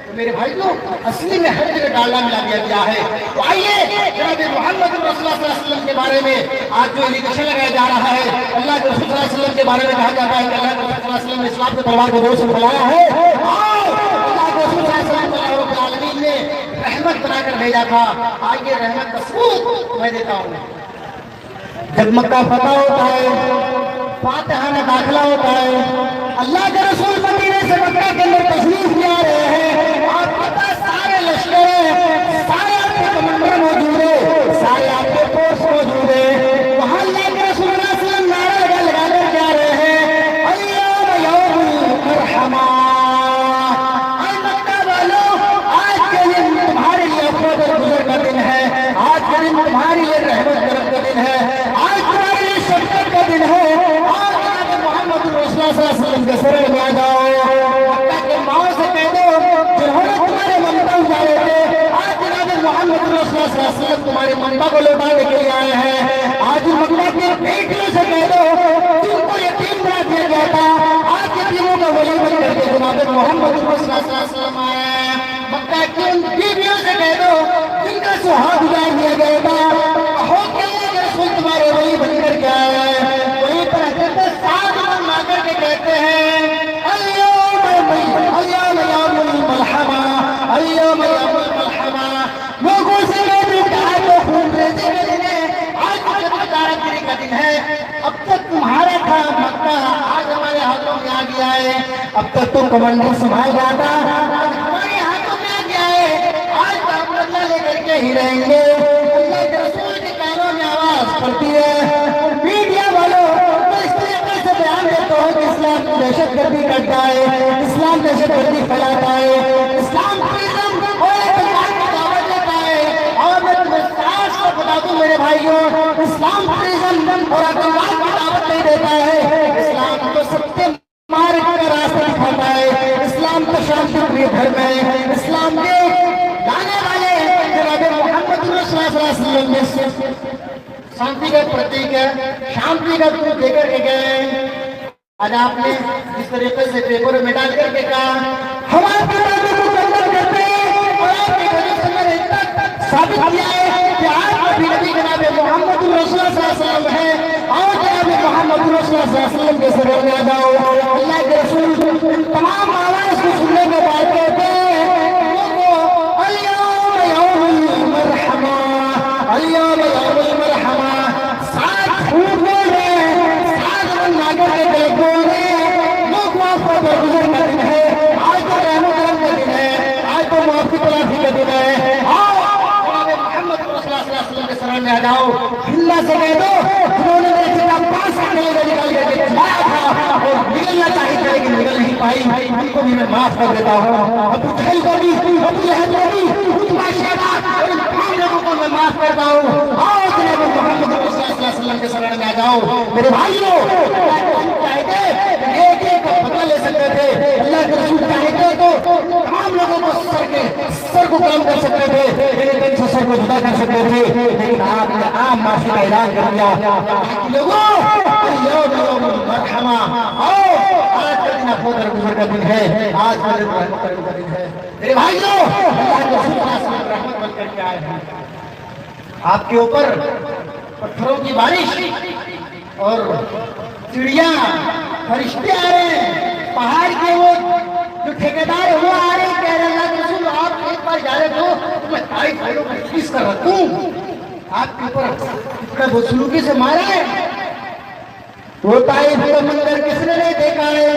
तो मेरे भाई को असली में हर जगह डालना मिला दिया गया है। तो आइए जनाब मोहम्मद रसूलुल्लाह सल्लल्लाहु अलैहि वसल्लम के बारे में आज जो एलिगेशन लगाया जा रहा है, अल्लाह के रसूल सल्लल्लाहु अलैहि वसल्लम के बारे में कहा जाता है कि अल्लाह के रसूल सल्लल्लाहु अलैहि वसल्लम ने इस्लाम के तलवार को जोर से फैलाया है और अल्लाह के रसूल सल्लल्लाहु अलैहि वसल्लम रब्बुल आलमीन ने रहमत बनाकर भेजा था। आइए रहमत का सबूत मैं देता हूँ। जब मक्का फतह होता है, फातिहा में दाखिला होता है, अल्लाह के रसूल मदीने से मक्का के अंदर तशरीफ ले आ रहे हैं। आप पता सारे लश्कर, सारे आपके कमांडर मौजूद है, सारे आपके फोर्स मौजूद है। वहां अल्लाह के रसूल सल्लल्लाहु अलैहि वसल्लम नारा लगा कर जा रहे हैं, अय्यम यौमुल मरहमा। ऐ मक्का वालों, आज के दिन तुम्हारे लिए अफसोस गुजर का दिन है, आज के दिन तुम्हारे लिए रहमत करम का दिन है, आज तुम्हारे लिए शफकत का दिन है। के शरण में आ जाओ। मक्का के माओ से कह दो जिन्होंने तुम्हारे ममता उजाड़े थे, आज जनाब मोहम्मद रसूलुल्लाह सल्लल्लाहु अलैहि वसल्लम तुम्हारी ममता को लौटाने के लिए आए हैं। आज मक्का के बेटियों से कह दो जिनको यतीम बना दिया गया था, आज यतीमों का वली बन करके जनाब मोहम्मद रसूलुल्लाह सल्लल्लाहु अलैहि वसल्लम आए हैं। मक्का की उन बीवियों से कह दो जिनका सुहाग उजाड़ दिया गया था, हो के रसूल तुम्हारे वली बन करके आए हैं। वही पर हजरत साद करके कहते हैं लोगों से का दिन है। अब तक तुम्हारा था मक्का, आज हमारे हाथों में आ गया है। अब तक तो कमांडर संभाल रहा था, आज हमारे हाथों में आ गया है। आज तो हम बदला लेकर के ही रहेंगे। अल्लाह के रसूल के कानों में आवाज पड़ती है, मीडिया वालों बयान देते हो कि इस्लाम दहशतगर्दी करता है, इस्लाम दहशतगर्दी फैलाता है, इस्लाम और आतंकवाद की दावत देता है। और मैं तुम्हें साफ साफ बता दूं मेरे भाइयों, इस्लाम और आतंकवाद की दावत नहीं देता है। इस्लाम तो सत्य मार्ग का रास्ता दिखाता है, इस्लाम तो शांति प्रिय धर्म है। इस्लाम के लाने वाले जनाब मोहम्मद रसूलुल्लाह सल्लल्लाहु अलैहि वसल्लम शांति का प्रतीक है, शांति का दूत देकर के गए। आज आपने इस तरीके से पेपर में डाल करके कहा हम आपके बातों को कंधर करते हैं और आपके घरों से मैंने साबित किया है कि आप भी नबी जनाब मोहम्मद रसूलुल्लाह सल्लल्लाहु अलैहि वसल्लम है। और जनाब मोहम्मद रसूलुल्लाह सल्लल्लाहु अलैहि वसल्लम के शरण में आ जाओ। अल्लाह के रसूल तमाम आवाज को सुनने के बाद कहते हैं अय्यम यौमुल मरहमा, अय्यम यौमुल मरहमा। साथ खूब बोल रहे हैं, साथ मन नागर के गए बोल रहे हैं, लोग माफ पर गुजर का दिन है, आज तो रहमत करम का दिन है, आज तो माफी तलाफी का दिन है। आओ मोहम्मद रसूलुल्लाह सल्लल्लाहु अलैहि वसल्लम के शरण में आ जाओ। हिल्ला से कह दो जिन्होंने मेरे से 5 साल निकाल करके मारा था और निकलना चाहिए था लेकिन निकल नहीं पाई, उनको भी मैं माफ कर देता हूँ। अबू जहल को भी, अबू लहब को भी, उतबा शेबा और इन तमाम लोगों को मैं माफ करता हूँ। आओ जनाब मोहम्मद रसूलुल्लाह सल्लल्लाहु अलैहि वसल्लम के शरण में आ जाओ। मेरे भाइयों, चाहते एक एक बदला ले सकते थे, अल्लाह के रसूल चाहते तो तमाम लोगों को सर को कम कर सकते थे, लेकिन से सर को जुदा कर सकते थे, लेकिन आपने आम माफी का ऐलान कर दिया। लोगों मरहमा, आओ आज का दिन अफसोस गुजर का दिन है, आज का दिन रहमत का दिन है। मेरे भाइयों, अल्लाह के रसूल रहमत बन करके आए हैं। आपके ऊपर पत्थरों की बारिश और चिड़िया फरिश्ते आ रहे हैं, पहाड़ के वो जो ठेकेदार है वो आ रहे हैं, कह रहे अल्लाह के रसूल आप एक बार जा रहे तो मैं तारीफ भाइयों को किस कर रखूं, आपके ऊपर इतना बदसलूकी से मारा है। वो तारीफ का मंदिर किसने नहीं देखा है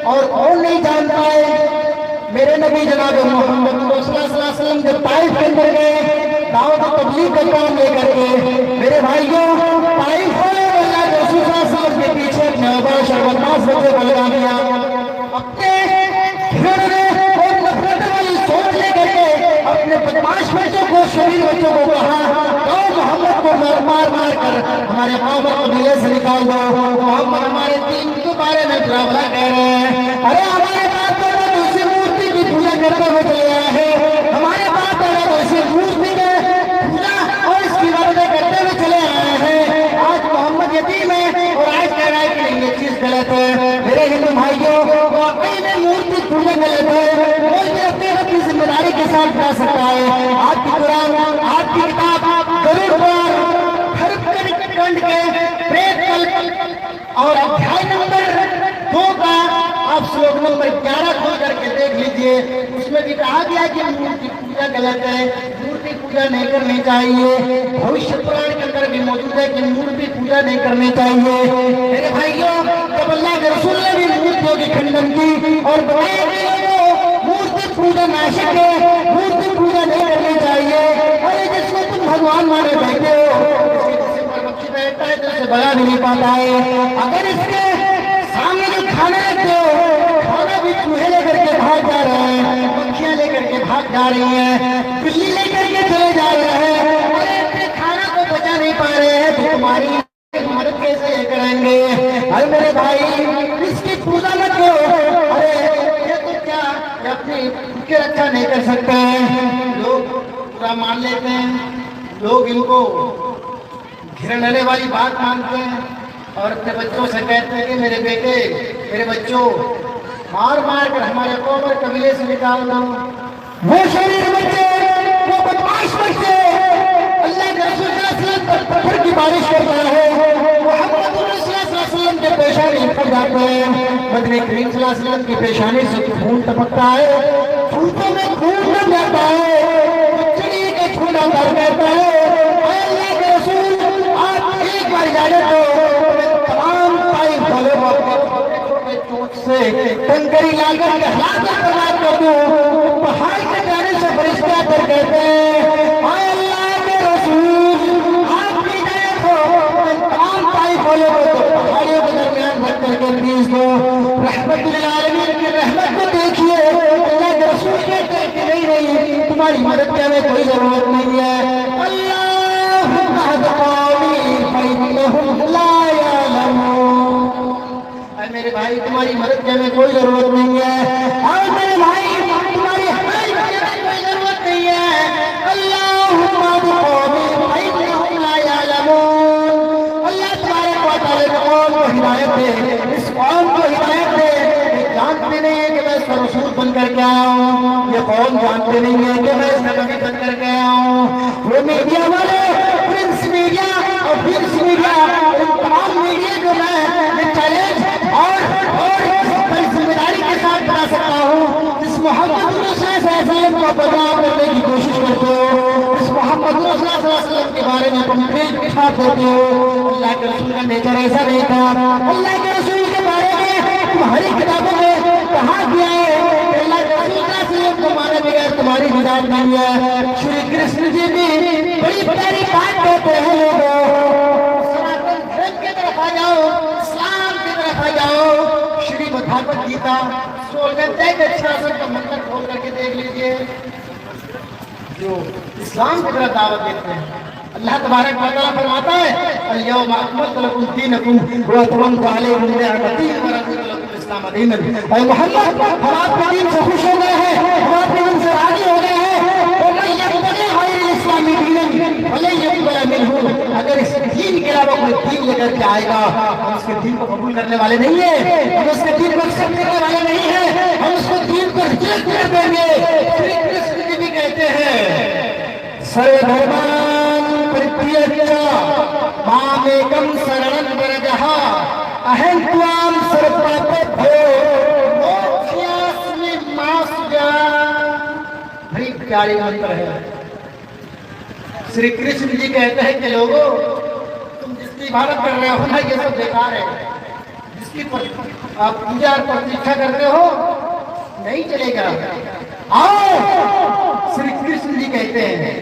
और कौन नहीं जानता है। मेरे नबी जनाब मोहम्मद रसूलुल्लाह सल्लल्लाहु अलैहि वसल्लम जब ताइफ के अंदर गए दावत और तबलीग का काम लेकर के, मेरे भाइयों ताइफ अल्लाह के रसूल सल्लल्लाहु अलैहि वसल्लम के पीछे नवाज और बदमाश बच्चे को लगा दिया। अपने घिरने और नफरत वाली सोच लेकर के अपने बदमाश बच्चों को, शरीर बच्चों को कहा तो मोहम्मद को मार मार कर हमारे मोहम्मद को दिले से निकाल दो। मोहम्मद हमारे दीन के बारे में ड्रामा कह रहे हैं। अरे हमारे बाप दादा तो उसी मूर्ति की पूजा करते हुए चले आए हैं, हमारे बाप दादा तो उसी मूर्ति में पूजा और इसकी इबादत करते हुए चले आए हैं। आज मोहम्मद यतीम है और आज कह रहा है कि ये चीज साथ पढ़ा सकता है। आपकी कुरान, आपकी किताब गरुड़ पुराण खंड के प्रेत कल्प और अध्याय नंबर 2 का आप श्लोक नंबर 11 खोल करके देख लीजिए। उसमें भी कहा गया कि मूर्ति पूजा गलत है, मूर्ति पूजा नहीं करनी चाहिए। भविष्य पुराण के अंदर भी मौजूद है कि मूर्ति पूजा नहीं करनी चाहिए। मेरे भाइयों, जब अल्लाह के रसूल ने भी मूर्तियों की खंडन की और बताया कि मूर्ति पूजा नाशक है, मूर्ति पूजा नहीं करनी चाहिए। अरे जिसको तुम भगवान माने बैठे हो, बैठता है तो उसे बगा भी नहीं पाता है। अगर इसके सामने जो खाना रखते हो, खाना भी चूहे लेकर के भाग जा रहे हैं, पक्षियां लेकर के भाग जा रही हैं, बिल्ली लेकर के चले जा रहे हैं, अरे अपने खाना को बचा नहीं पा रहे हैं, तो तुम्हारी मदद कैसे करेंगे? अरे मेरे भाई, इसकी पूजा मत करो। अरे ये तो क्या अपनी की रक्षा नहीं कर सकते हैं। लोग पूरा मान लेते हैं, लोग इनको घिरने वाली बात मानते हैं और अपने बच्चों से कहते हैं कि मेरे बेटे, मेरे बच्चों, मार मार कर हमारे कौम और कबीले से निकाल दो। वो शरीर बच्चे, वो बदमाश बच्चे अल्लाह के रसूल सल्लल्लाहु अलैहि वसल्लम पर पत्थर की बारिश करता है, मोहम्मद सल्लल्लाहु अलैहि वसल्लम के पेशानी पर जाते हैं, मदनी करीम सल्लल्लाहु अलैहि वसल्लम की पेशानी से खून टपकता है, फूटों में खून जम जाता है, चिड़िया के छूना कर कहता है अल्लाह के रसूल एक बार जाने तो तमाम ताई भले छोटे चोट से कंकरी लाकर के हाथ बर्बाद कर दो। पहाड़ के जाने से फरिश्ता कर कहते हैं अल्लाह के रसूल आपकी जाए तो तमाम ताई भले पहाड़ियों के दरमियान भर करके प्लीज दो। रहमतुल आलमीन की रहमत को देखिए, अल्लाह के रसूल कहते हैं कि नहीं, तुम्हारी मदद की हमें कोई जरूरत नहीं है। अल्लाह मेरे भाई, तुम्हारी मदद की हमें कोई जरूरत नहीं है। और मेरे भाई, तुम्हारी हमारी मदद की कोई जरूरत नहीं है। अल्लाह तुम्हारे कौम को हिदायत दे, इस कौम को हिदायत दे। जानते नहीं है कि मैं इसका रसूल बन करके आया हूँ, ये कौम जानते नहीं है कि मैं इसका नबी बन करके आया हूँ। वो मीडिया वाले, प्रिंस मीडिया और प्रिंस मीडिया, तमाम मीडिया को मैं चैलेंज और जिम्मेदारी के साथ बता सकता हूँ, जिस मोहम्मद को बदनाम करने की कोशिश करते हो, इस मोहम्मद के बारे में तुम पेट छाप देते हो। अल्लाह के रसूल का नेचर ऐसा नहीं था। अल्लाह के रसूल के बारे में तुम्हारी किताबों में कहा गया है अल्लाह के रसूल को माने बगैर तुम्हारी हिदायत नहीं है। श्री कृष्ण जी भी बड़ी प्यारी बात कहते हैं, लोगों सनातन धर्म की तरफ आ जाओ, इस्लाम की तरफ आ जाओ। श्री भगवद गीता 16वें अध्याय के 66 का मंत्र खोल करके देख लीजिए, जो इस्लाम की तरफ दावत देते हैं। अल्लाह तबारक व तआला फरमाता है अल-यौमा अकमलतु लकुम दीनकुम व अतममतु अलैकुम निअमती व रज़क़तुकुम इस्लाम दीनन। ऐ मोहम्मद, हम आपके दीन से खुश हो गए हैं, हम आपके दीन से राजी हो गए हैं। और मैं यब्तगी गैर इस्लामी दीनन वलन यक़बल मिन्हु, अगर इस दीन के अलावा कोई दीन लेकर के आएगा, हम उसके दीन को कबूल करने वाले नहीं है, हम उसके दीन को एक्सेप्ट करने वाले नहीं है, हम उसको दीन को रिजेक्ट कर देंगे। श्री कृष्ण जी भी कहते हैं सर्वधर्मान् परित्यज्य मामेकं शरणं व्रजः अहं त्वां सर्वपापेभ्यो मोक्षयास्मि मा शुचिः। बड़ी प्यारी मंत्र है। श्री कृष्ण जी कहते हैं कि लोगों, तुम जिसकी इबादत कर रहे हो ना, ये सब बेकार है। जिसकी आप पूजा और प्रतीक्षा करते हो, नहीं चलेगा। आओ, श्री कृष्ण जी कहते हैं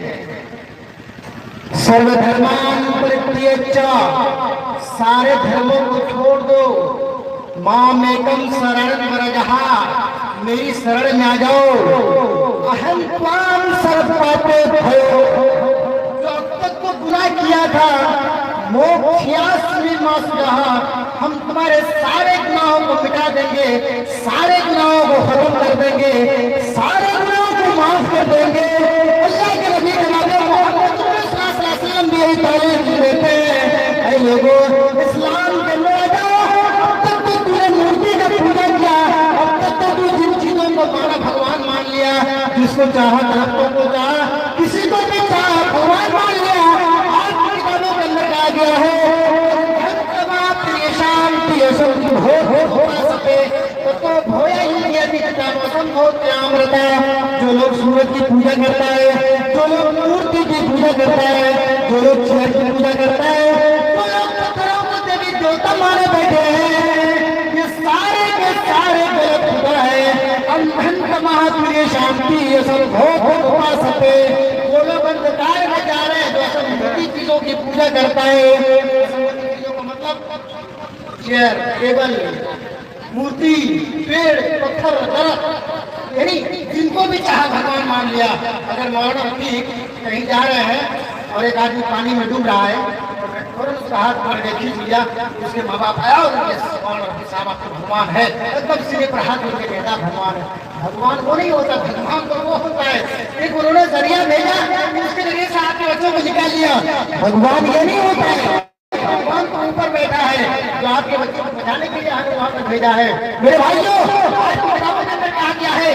सर्वधर्मान् परित्यज्य, सारे धर्मों को छोड़ दो, मामेकं शरणं व्रजः, मेरी शरण में आ जाओ। अहं त्वां सर्वपापेभ्यो, जो अब तक तो गुनाह किया था, मोक्षयास्मि मा शुचिः, हम तुम्हारे सारे गुनाहों को मिटा देंगे, सारे गुनाहों को खत्म कर देंगे, सारे गुनाहों को माफ कर देंगे। अल्लाह के नबी जनाब मोहम्मद सल्लल्लाहु अलैहि वसल्लम भी यही तालीम देते हैं। ऐ लोगों, इस्लाम के अंदर आ जाओ। अब तक तो तूने मूर्ति का पूजा किया, अब तक तो तू जिन चीजों को माना भगवान मान लिया, जिसको चाहा दरख्तों को चाहा, किसी को भी चाहा भगवान मान लिया। आज किताबों के अंदर कहा गया है ये शांति हो सके तो भोया ही यदि मौसम हो अमृता। जो लोग सूरज की पूजा करता है, जो लोग मूर्ति की पूजा करता है, जो लोग चेयर की पूजा करता है, जो लोग पत्थरों को देवी देवता माने बैठे हैं, ये सारे के सारे गलत खुदा है। अनंत महाप्रिय शांति ये सब हो सके। वो लोग अंधकार में जा रहे हैं जो सब मूर्ति चीजों की पूजा करता है। चीजों का मतलब चेयर, टेबल, मूर्ति, पेड़, पत्थर, दरख्त, यानी जिनको भी चाहा भगवान मान लिया। अगर मौलाना रफीक कहीं जा रहे हैं और एक आदमी पानी में डूब रहा है तो मैं तुरंत उसका हाथ पकड़ के खींच लिया, उसके माँ बाप आया और मौलाना रफीक साहब आपको भगवान है, एकदम सिरे पर हाथ रख के कहता भगवान है। भगवान वो नहीं होता, भगवान तो वो होता है एक उन्होंने जरिया भेजा, उसके जरिए से आपके बच्चों को निकाल लिया। भगवान ये नहीं होता है, भगवान तो ऊपर बैठा है जो आपके बच्चों को बचाने के लिए हमें वहां पर भेजा है। मेरे भाइयों, आज किताबों के अंदर कहा गया है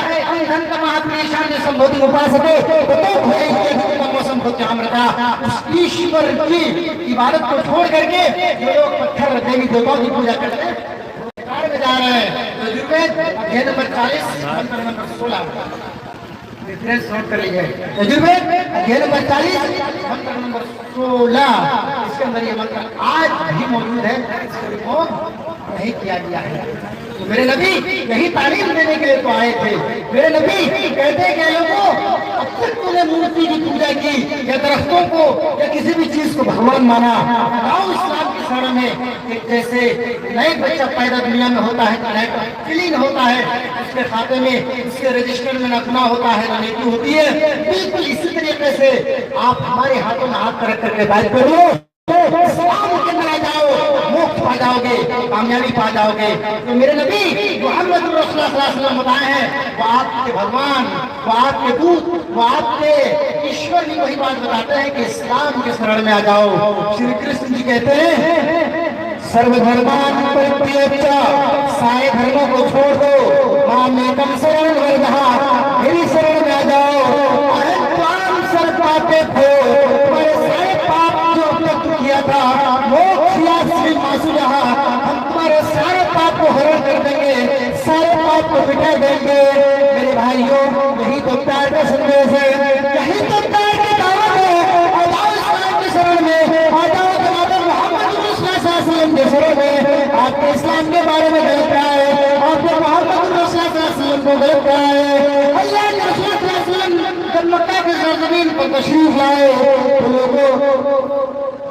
धन का महाप्रिय शान संबोधि उपासके तो मौसम को चामृता। उस ईश्वर की इबादत को छोड़ करके जो लोग पत्थर देवी देवताओं की पूजा करते हैं में जा रहे हैं। यजुर्वेद अध्याय नंबर 40 मंत्र नंबर 16 रेफरेंस नोट कर लीजिए। यजुर्वेद अध्याय नंबर 40 मंत्र नंबर 16 इसके अंदर ये मंत्र आज भी मौजूद है, इसको रिमूव नहीं किया गया है। तो मेरे नबी यही तालीम देने के लिए तो आए थे। मेरे नबी कहते हैं कि लोगों अब तक तूने मूर्ति की पूजा की या दरख्तों को या किसी भी चीज को भगवान माना, आओ इस्लाम की शरण में। एक जैसे नए बच्चा पैदा दुनिया में होता है, क्लीन होता है, उसके खाते में उसके रजिस्टर में न गुनाह होता है न नेकी होती है, बिल्कुल इसी तरीके से आप हमारे हाथों में हाथ रख करके बात करो तो इस्लाम के अंदर आ जाओ, मोक्ष पा जाओगे, कामयाबी पा जाओगे। तो मेरे नबी मोहम्मद रसूलुल्लाह सल्लल्लाहु अलैहि वसल्लम बताए हैं वो आपके भगवान, वो आपके दूत, वो आपके ईश्वर भी वही बात बताते हैं कि इस्लाम के शरण में आ जाओ। श्री कृष्ण जी कहते हैं सर्वधर्मान परित्यज्य सारे धर्मों को छोड़ दो, मामेकम शरण वर्धा, मेरी शरण में आ जाओ। अहंकार सर पाते थे सारे पाप जो किया था वो मासू रहा, हम तुम्हारे सारे पाप को हरण कर देंगे, सारे पाप को मिटा देंगे। मेरे भाइयों यही तो प्यार का संदेश है, यही तो प्यार की दावत है। आ जाओ इस्लाम की शरण में, आ जाओ जनाब मोहम्मद रसूलुल्लाह सल्लल्लाहु अलैहि वसल्लम की शरण में। आपके इस्लाम के बारे में गलत रहा है, आपके मोहम्मद रसूलुल्लाह सल्लल्लाहु अलैहि वसल्लम को गलत रहा है। अल्लाह के रसूल सल्लल्लाहु अलैहि वसल्लम जब मक्का की सरजमीन पर तशरीफ लाए तो लोगों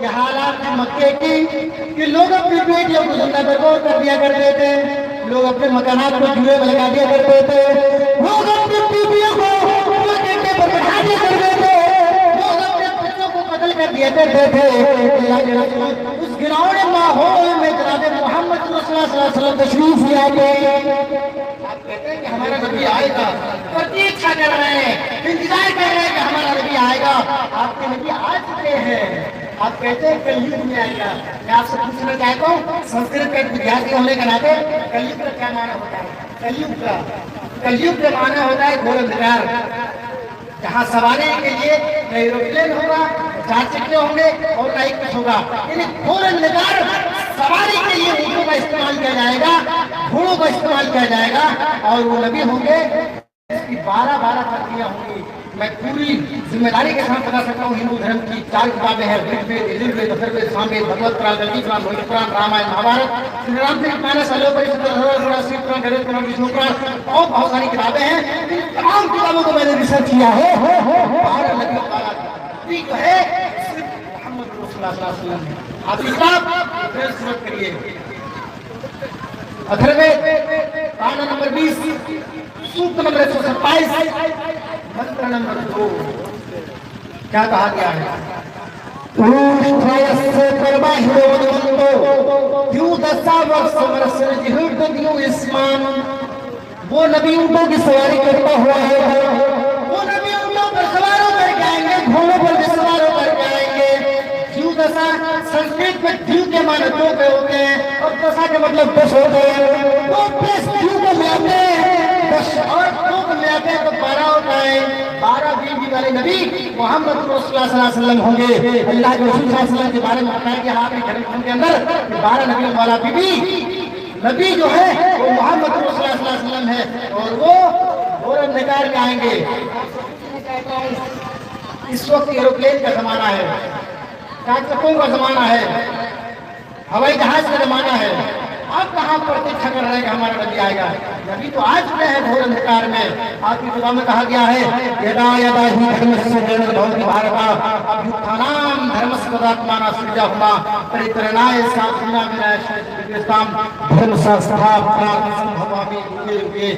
ये हालात मक्के की कि लोग अपनी बेटियों को जिंदा बरकौर कर दिया करते थे, लोग अपने मकानात को जुए में लगा दिया करते थे, लोग अपनी बीवियों को बेटे पर बैठा दिया करते थे, लोग अपने बच्चों को कत्ल कर दिया करते थे। उस गिरावने माहौल में जनाब मोहम्मद रसूलुल्लाह सल्लल्लाहु अलैहि वसल्लम तशरीफ लाए। आप कहते हैं कि हमारा नबी आएगा, प्रतीक्षा कर रहे हैं, इंतजार कर रहे हैं कि हमारा नबी आएगा। आपके नबी आ चुके हैं, आप कहते हैं कलयुग में आएगा। मैं आपसे पूछना चाहता हूँ संस्कृत के विद्यार्थी होने के नाते कलयुग का क्या माना होता है? कलयुग का माना होता है घोर अंधकार, जहाँ सवारी के लिए न एरोप्लेन होगा, चार चक्के होंगे और न ही कुछ होगा। यानी घोर अंधकार सवारी के लिए ऊँटों का इस्तेमाल किया जाएगा, घोड़ों का इस्तेमाल किया जाएगा और वो नबी होंगे इसकी 12 प्रतियां होंगी। मैं पूरी जिम्मेदारी के साथ बता सकता हूँ हिंदू धर्म की 4 किताबें हैं, ऋग्वेद, यजुर्वेद, अथर्ववेद, सामवेद, भगवत पुराण, गणेश पुराण, रोहित पुराण, रामायण, महाभारत, श्री रामचरित मानस, शिव पुराण, गणेश पुराण, विष्णु पुराण और बहुत सारी किताबें हैं। इन तमाम किताबों को मैंने रिसर्च किया है। 12 लगभग 12 है सिर्फ मोहम्मद रसूलुल्लाह सल्लल्लाहु अलैहि वसल्लम। आप किताब रेफरेंस करिए अथर्ववेद कांड नंबर 20 सूक्त नंबर 127 मंत्र नंबर 2 क्या कहा गया है? वो नबी ऊँटों की सवारी करता हुआ है, वो नबी ऊँटों पर सवार होकर के आएंगे, घोड़ों पर भी सवार होकर के आएंगे। द्यू दशा संस्कृत में द्यू के माने 2 पे होते हैं और दशा के मतलब 10 होते हैं। 2 + द्यू को मिलाते हैं और दो को मिलाते हैं तो 12 होता है। 12 बीवी वाले नबी मोहम्मद रसूलुल्लाह सल्लल्लाहु अलैहि वसल्लम होंगे। अल्लाह के रसूल सल्लल्लाहु अलैहि वसल्लम के बारे में बताया कि आपके घर के अंदर 12 नबी वाला बीबी नबी जो है वो मोहम्मद रसूलुल्लाह सल्लल्लाहु अलैहि वसल्लम है और वो और अंधकार में आएंगे। इस वक्त एरोप्लेन का जमाना है, ट्रकों का जमाना है, हवाई जहाज का जमाना है। आप कहाँ प्रतीक्षा कर रहे हैं कि हमारा नबी आएगा? नबी तो आज में है घोर अंधकार में। आपकी दुआ में कहा गया है यदा यदा ही धर्मस्य भवति भारता अभ्युत्थानाम धर्मस्य तदात्माना सृजाहुमा परित्रणाय साधना विनाशाय धर्म संस्थापना संभवामि। युगे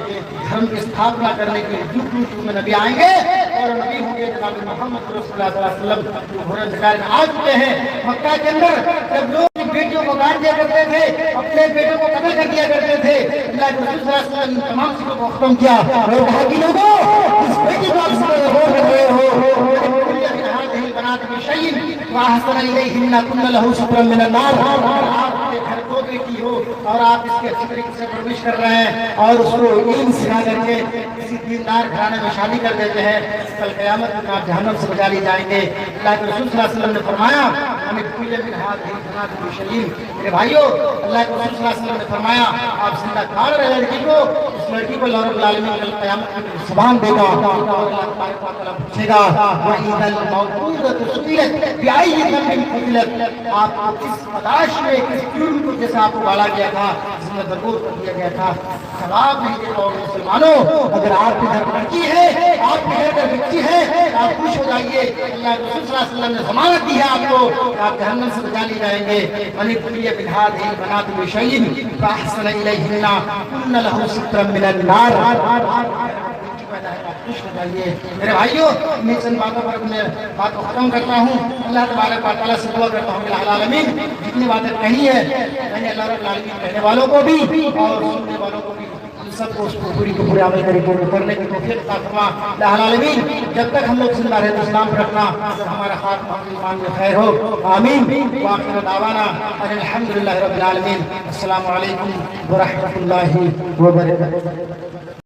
धर्म की स्थापना करने के युग युग में नबी आएंगे और नबी होंगे जनाब मोहम्मद रसूलुल्लाह सल्लल्लाहु अलैहि वसल्लम घोर अंधकार में आ चुके हैं। मक्का के अंदर जब लोग बेटियों को गाड़ दिया करते थे, अपने बेटों को कत्ल कर दिया करते थे, अल्लाह के रसूल सल्लल्लाहु अलैहि वसल्लम तमाम चीजों को खत्म किया और कहा कि लोगों इस बेटी को आप सब हो रहे हो घर दो बेटी हो और आप इसके अच्छी तरीके से प्रवेश कर रहे हैं और उसको इल्म सिखा करके किसी दीनदार घराने में शादी कर देते हैं, कल क़यामत में आप जहन्नम से बचा लिए जाएंगे। अल्लाह के रसूल सल्लल्लाहु अलैहि वसल्लम ने फरमाया मेरे भाइयों, अल्लाह के रसूल सल्लल्लाहु अलैहि वसल्लम ने फरमाया आप जिंदा खाड़ रहे लड़की को, इस लड़की को अल्लाह रब्बुल आलमीन कल क़यामत में ज़ुबान देगा और अल्लाह तबारक व तआला पूछेगा वइदल मौऊदतु सुइलत बिअय्यि ज़ंबिन क़ुतिलत। आप किस पदाश में किस जुर्म को जैसे आपको गाला गया था, जिसमें बरगोर कर दिया गया था, जवाब नहीं दे पाओगे। मुसलमानों, अगर आपके घर लड़की है, आपके घर में बच्ची है, आप खुश हो जाइए। अल्लाह के रसूल सल्लल्लाहु अलैहि वसल्लम ने ज़मानत दी है आपको, आप जहन्नम से बचा लिए जाएंगे। मनी कुलिया बिहाद है बना तुम शयीन फाहसन इलैहिन्ना कुन्न लहु सित्रम मिनन नार। खुश हो जाइए। मेरे भाइयों, मैं चंद बातों पर अपने बात को खत्म करता हूँ। अल्लाह तबारक व तआला से दुआ करता हूँ अल्लाह आलमीन जितनी बातें कही है मैंने अल्लाह रब्बुल आलमीन कहने वालों को भी और सुनने वालों को भी सबको उसको पूरी को पूरे अमल करने की तौफीक अता फरमा। अल्लाह आलमीन जब तक हम लोग जिंदा रहे तो इस्लाम पर रखना, जब हमारा खात्मा ईमान में खैर हो। आमीन। व आखिर दावाना अल्हम्दुलिल्लाहि रब्बिल आलमीन। अस्सलामु अलैकुम व रहमतुल्लाहि व बरकातुहू।